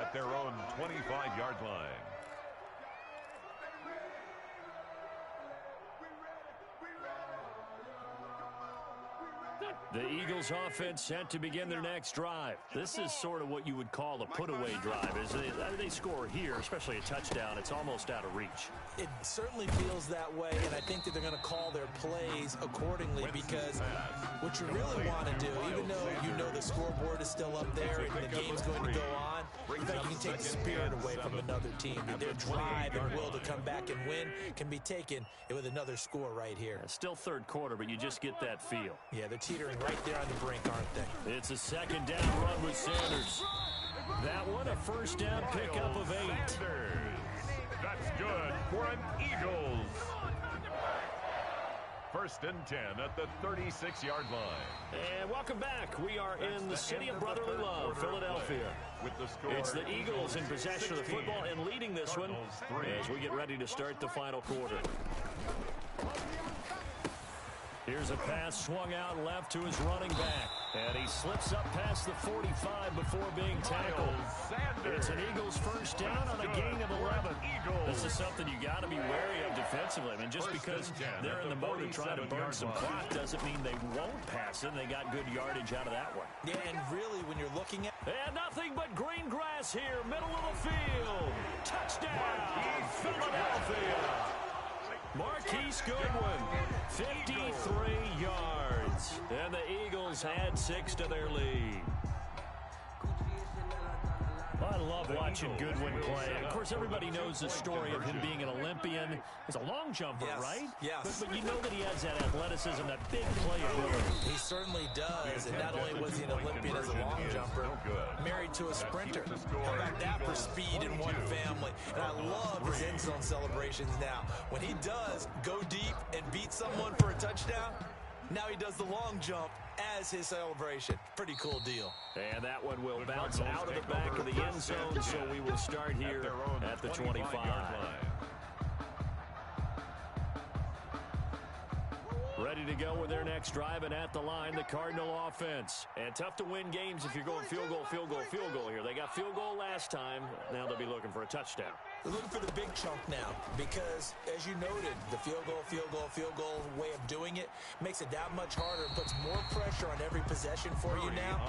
at their own 25-yard line. The Eagles offense set to begin their next drive. This is sort of what you would call a put-away drive. As they score here, especially a touchdown, it's almost out of reach. It certainly feels that way, and I think that they're going to call their plays accordingly because what you really want to do, even though you know the scoreboard is still up there and the game's going to go on, in fact, you can take the spirit away from another team. Their drive and will to come back and win can be taken with another score right here. Still third quarter, but you just get that feel. Yeah, they're teetering right there on the brink, aren't they? It's a second down run with Sanders. That one, a first down pickup of 8. That's good for an Eagles. First and 10 at the 36-yard line. And welcome back. We are in the city of brotherly love, Philadelphia. It's the Eagles in possession of the football and leading this one as we get ready to start the final quarter. Here's a pass swung out left to his running back. And he slips up past the 45 before being tackled. It's an Eagles first down on a gain of 11. This is something you got to be wary of defensively. I mean, just because they're in the mode of trying to burn some clock doesn't mean they won't pass it. They got good yardage out of that one. Yeah, and really, when you're looking at... And nothing but green grass here, middle of the field. Touchdown, Philadelphia. Marquise Goodwin, 53 yards. And the Eagles add 6 to their lead. I love watching Goodwin play. Of course, everybody knows the story of him being an Olympian. He's a long jumper, right? Yes. But you know that he has that athleticism, that big playability. He certainly does. And not only was he an Olympian as a long jumper, married to a sprinter. How about that for speed in one family? And I love his end zone celebrations now. When he does go deep and beat someone for a touchdown, now he does the long jump as his celebration. Pretty cool deal. And that one will bounce out of the back of the end zone, so we will start here at the 25. Ready to go with their next drive, and at the line, the Cardinal offense. And tough to win games if you're going field goal, field goal, field goal here. They got field goal last time. Now they'll be looking for a touchdown. They're looking for the big chunk now because, as you noted, the field goal way of doing it makes it that much harder and puts more pressure on every possession for you now.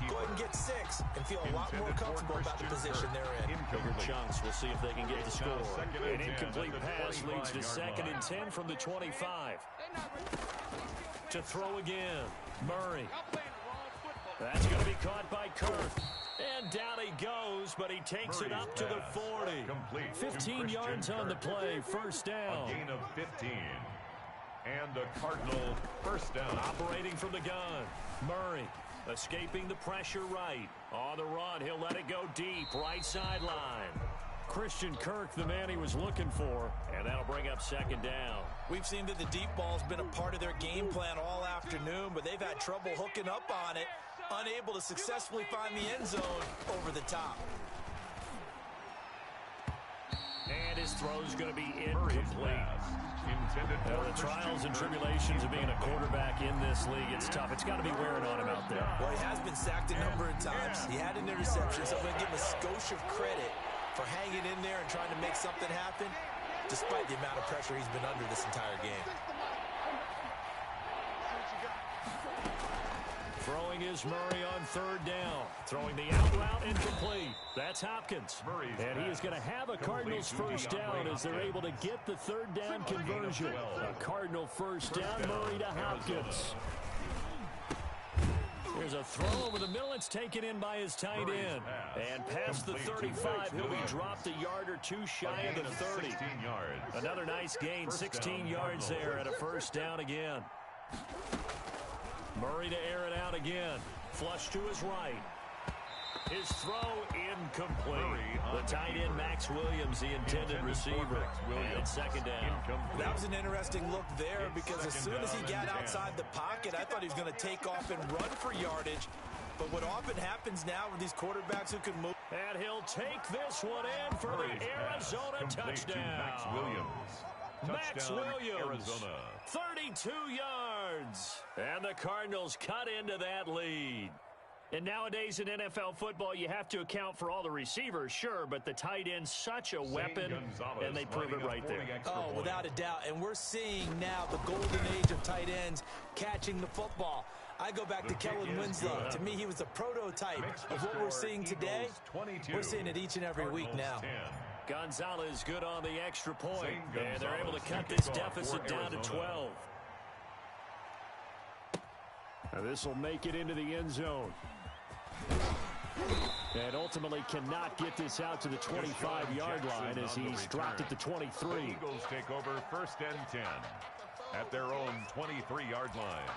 Go ahead and get 6 and feel a lot more comfortable about the position they're in. Bigger chunks. We'll see if they can get the score. An incomplete pass leads to 2nd and 10 from the 25. To throw again, Murray. That's going to be caught by Kirk. And down he goes, but he takes it up to the 40. 15 yards on the play, first down. A gain of 15. And the Cardinal first down. Operating from the gun, Murray. Escaping the pressure right. On the run, he'll let it go deep, right sideline. Christian Kirk, the man he was looking for, and that'll bring up 2nd down. We've seen that the deep ball's been a part of their game plan all afternoon, but they've had trouble hooking up on it, unable to successfully find the end zone over the top. And his throw's going to be incomplete. The trials and tribulations of being a quarterback in this league, it's tough. It's got to be wearing on him out there. Well, he has been sacked a number of times. He had an interception, so I'm going to give him a skosh of credit for hanging in there and trying to make something happen, despite the amount of pressure he's been under this entire game. Throwing is Murray on 3rd down. Throwing the out route incomplete. That's Hopkins. And he is going to have a Cardinals first down as they're able to get the 3rd down conversion. A Cardinal first down, Murray to Hopkins. Here's a throw over the middle. It's taken in by his tight end. And past the 35, he'll be dropped a yard or two shy of the 30. 16 yards. Another nice gain, 16 yards there and a first down again. Murray to air it out again. Flush to his right. His throw incomplete. The tight end, Max Williams, the intended receiver. And it's second down. That was an interesting look there because as soon as he got outside the pocket, I thought he was going to take off and run for yardage. But what often happens now with these quarterbacks who can move. And he'll take this one in for the Arizona touchdown. Max Williams, Arizona. 32 yards. And the Cardinals cut into that lead. And nowadays in NFL football, you have to account for all the receivers, sure, but the tight end's such a weapon, and they prove it right there. Oh, without a doubt. And we're seeing now the golden age of tight ends catching the football. I go back to Kellen Winslow. To me, he was a prototype of what we're seeing today. We're seeing it each and every week now. Gonzalez good on the extra point, and they're able to cut this deficit down to 12. Now this will make it into the end zone. And ultimately cannot get this out to the 25-yard line as he's dropped at the 23. The Eagles take over first and 10 at their own 23-yard line.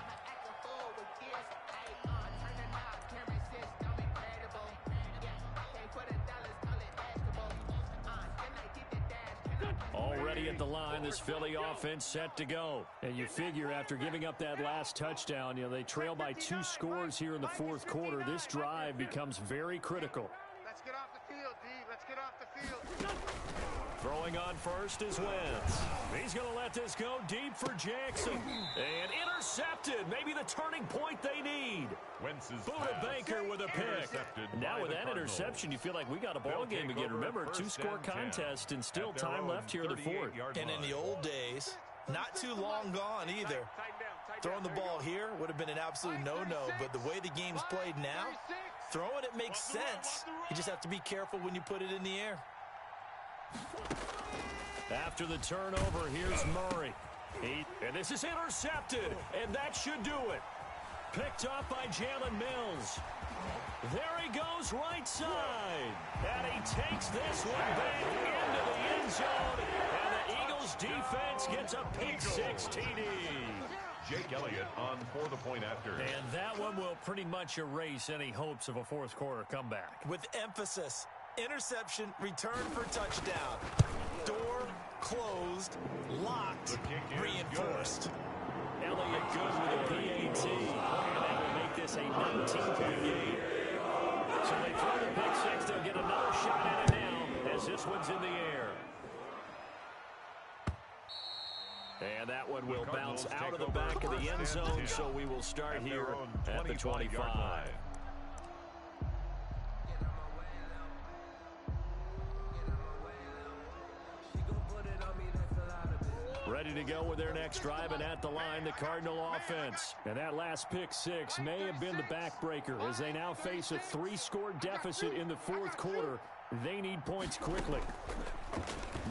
Already at the line, this Philly offense set to go. And you figure after giving up that last touchdown, they trail by 2 scores here in the fourth quarter. This drive becomes very critical. Let's get off the field, D. Let's get off the field. Throwing on first is Wentz. He's going to let this go deep for Jackson. And intercepted. Maybe the turning point they need. Buda Baker with a pick. Now with that interception, you feel like we got a ball game again. Remember, 2-score contest and still time left here in the fourth. And in the old days, not too long gone either. Throwing the ball here would have been an absolute no-no, but the way the game's played now, throwing it makes sense. You just have to be careful when you put it in the air. After the turnover, here's Murray. And this is intercepted, and that should do it. Picked up by Jalen Mills. There he goes right side. And he takes this one back into the end zone. And the Eagles defense gets a pick 6 TD. Jake Elliott on for the point after. And that one will pretty much erase any hopes of a fourth quarter comeback. With emphasis. Interception, return for touchdown. Door closed, locked, reinforced. Elliott good with a PAT. And that will make this a 19-point game. So they throw the pick 6. They'll get another shot at it now as this one's in the air. And that one will bounce out of the back of the end zone, so we will start here at the 25. Ready to go with their next drive, and at the line, the Cardinal offense. And that last pick 6 may have been the backbreaker as they now face a 3-score deficit in the fourth quarter. They need points quickly.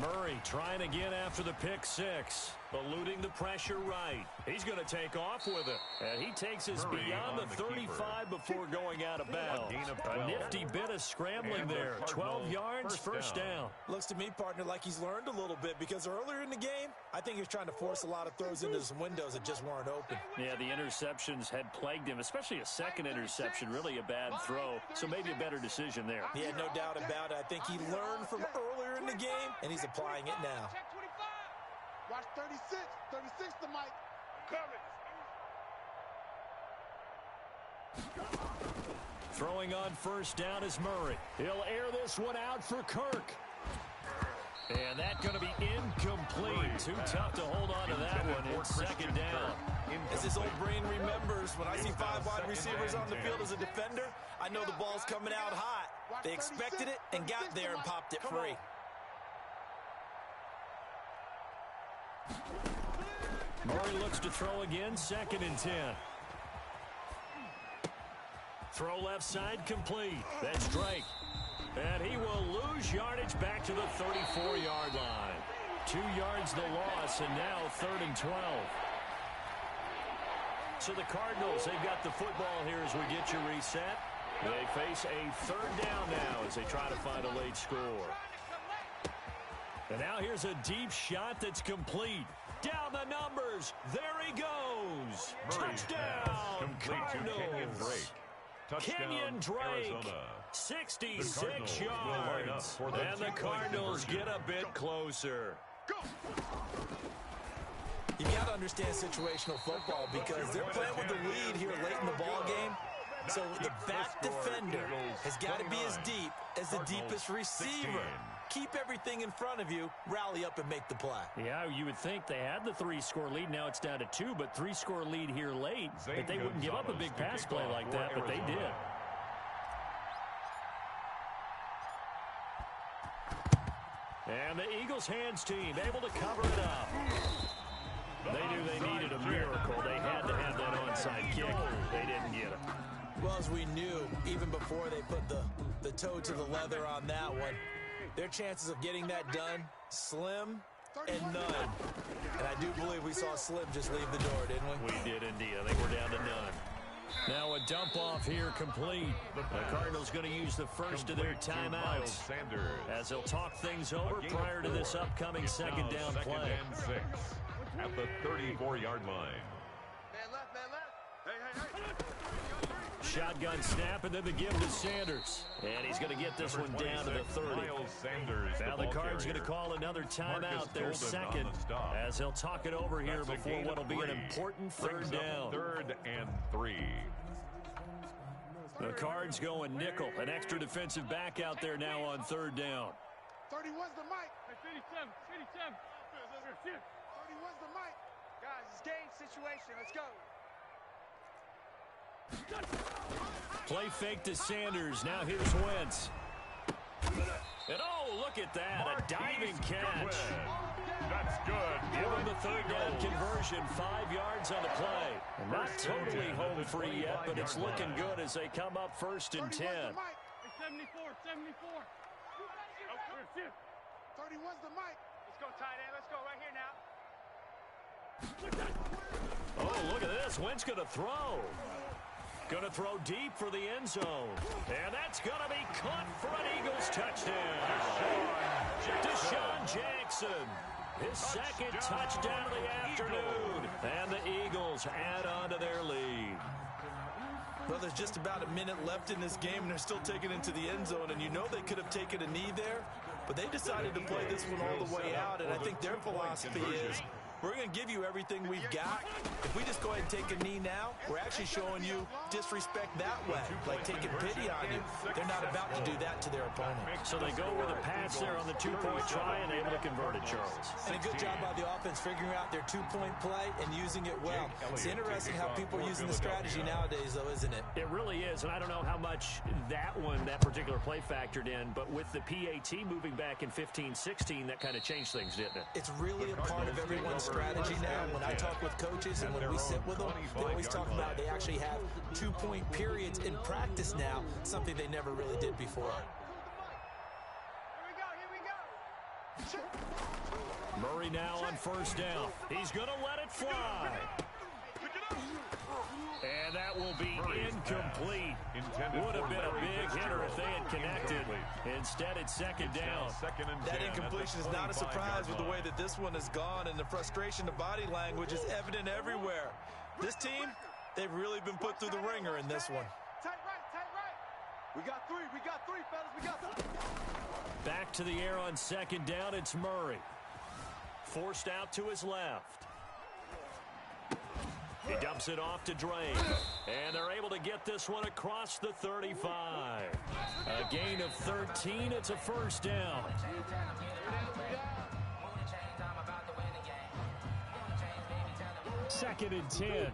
Murray trying again after the pick 6. Eluding the pressure right. He's going to take off with it. And he takes us beyond the 35 before going out of bounds. A nifty bit of scrambling there. 12 yards, first down. Looks to me, partner, like he's learned a little bit because earlier in the game, I think he was trying to force a lot of throws into some windows that just weren't open. Yeah, the interceptions had plagued him, especially a second interception, really a bad throw. So maybe a better decision there. Yeah, no doubt about it. I think he learned from earlier in the game, and he's applying it now. Watch 36. 36 to Mike. Coming. Throwing on first down is Murray. He'll air this one out for Kirk. And that's going to be incomplete. Too tough to hold on to that one. It's second down. As his old brain remembers, when I see 5 wide receivers on the field as a defender, I know the ball's coming out hot. They expected it and got there and popped it free. Murray looks to throw again, second and 10. Throw left side complete. That's Drake. And he will lose yardage back to the 34-yard line. 2 yards the loss, and now 3rd and 12. So the Cardinals, they've got the football here as we get you reset. They face a third down now as they try to find a late score. And now here's a deep shot that's complete. Down the numbers. There he goes. Touchdown, Cardinals. Kenyon Drake, 66 yards. And the Cardinals get a bit closer. You got to understand situational football because they're playing with the lead here late in the ball game. So the back defender has got to be as deep as the deepest receiver. Keep everything in front of you, rally up and make the play. Yeah, you would think they had the 3-score lead. Now it's down to 2, but 3-score lead here late. But they wouldn't give up a big pass play like that, but they did. And the Eagles hands team able to cover it up. They knew they needed a miracle. They had to have that onside kick. They didn't get it. Well, as we knew, even before they put the toe to the leather on that one, their chances of getting that done, slim and none. And I do believe we saw Slim just leave the door, didn't we? We did indeed. I think we're down to none. Now a dump off here complete. The Cardinals going to use the first of their timeouts as they'll talk things over prior to this upcoming second down play. At the 34-yard line. Man left, man left. Hey. Shotgun snap, and then the give to Sanders. And he's going to get this one down to the 30. Now the Cards going to call another timeout, their second, as they'll talk it over here before what will be an important third down. 3rd and 3. The Cards going nickel. An extra defensive back out there now on third down. 31's the mic. 57. 31's the mic. Guys, it's game situation. Let's go. Play fake to Sanders. Now here's Wentz. And oh, look at that. A diving catch. That's good. Give him the third down conversion. 5 yards on the play. And not totally home free yet, but it's looking good as they come up 1st and 10. 74. 31's the mic. Let's go, tight end. Let's go right here now. Oh, look at this. Wentz going to throw. Going to throw deep for the end zone. And that's going to be caught for an Eagles touchdown. Deshaun Jackson. His second touchdown of the afternoon. And the Eagles add on to their lead. Well, there's just about a minute left in this game, and they're still taking it to the end zone. And you know they could have taken a knee there, but they decided to play this one all the way out. And I think their philosophy is, we're going to give you everything we've got. If we just go ahead and take a knee now, we're actually showing you disrespect that way, like taking pity on you. They're not about to do that to their opponent. So they go with a pass there on the two-point try and able to convert it, Charles. And a good job by the offense figuring out their two-point play and using it well. It's interesting how people are using the strategy nowadays, though, isn't it? It really is, and I don't know how much that particular play factored in, but with the PAT moving back in 15-16, that kind of changed things, didn't it? It's really a part of everyone's strategy now. When I talk with coaches and when we sit with them, they always talk about they actually have two-point periods in practice now, something they never really did before. Here we go. Murray now on 1st down. He's going to let it fly. And that will be incomplete. Would have been a big hitter if they had connected. Instead, it's 2nd down. That incompletion is not a surprise with the way that this one has gone, and the frustration of body language is evident everywhere. This team, they've really been put through the ringer in this one. Tight right. We got three, fellas. We got three. Back to the air on 2nd down, it's Murray. Forced out to his left. He dumps it off to Drake. And they're able to get this one across the 35. A gain of 13. It's a 1st down. Second and 10.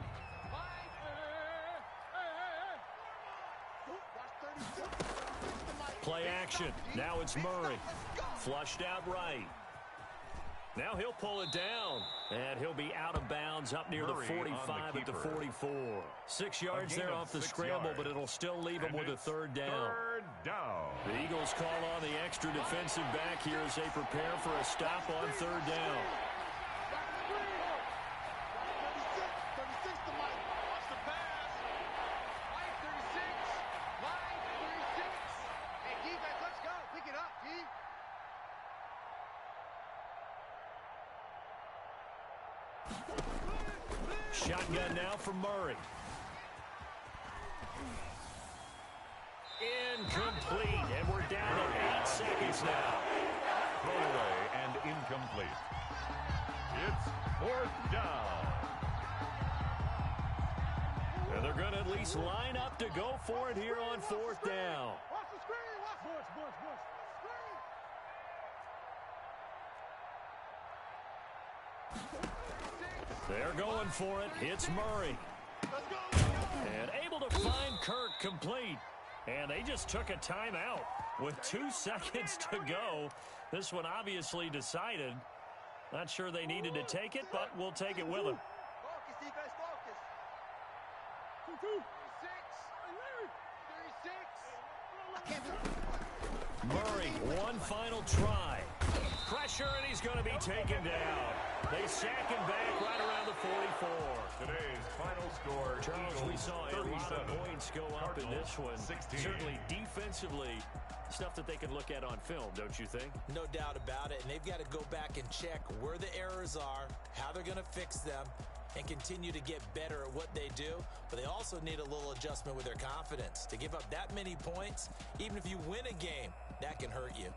Play action. Now it's Murray. Flushed out right. Now he'll pull it down, and he'll be out of bounds up near the 45 at the 44. 6 yards there off the scramble, but it'll still leave him with a 3rd down. The Eagles call on the extra defensive back here as they prepare for a stop on 3rd down. Shotgun now for Murray. Incomplete, and we're down to 8 seconds now. Throw away and incomplete. It's 4th down. And they're going to at least line up to go for it here on 4th down. Watch the screen. Watch screen. They're going for it. It's Murray. And able to find Kirk complete. And they just took a timeout with 2 seconds to go. This one obviously decided. Not sure they needed to take it, but we'll take it with them. Focus, defense, focus. 36. Murray, one final try. Pressure, and he's going to be taken down. They sack him back right around the 44. Today's final score, Charles, Eagles we saw a lot of points go up in this one. 16. Certainly defensively, stuff that they can look at on film, don't you think? No doubt about it, and they've got to go back and check where the errors are, how they're going to fix them, and continue to get better at what they do. But they also need a little adjustment with their confidence. To give up that many points, even if you win a game, that can hurt you.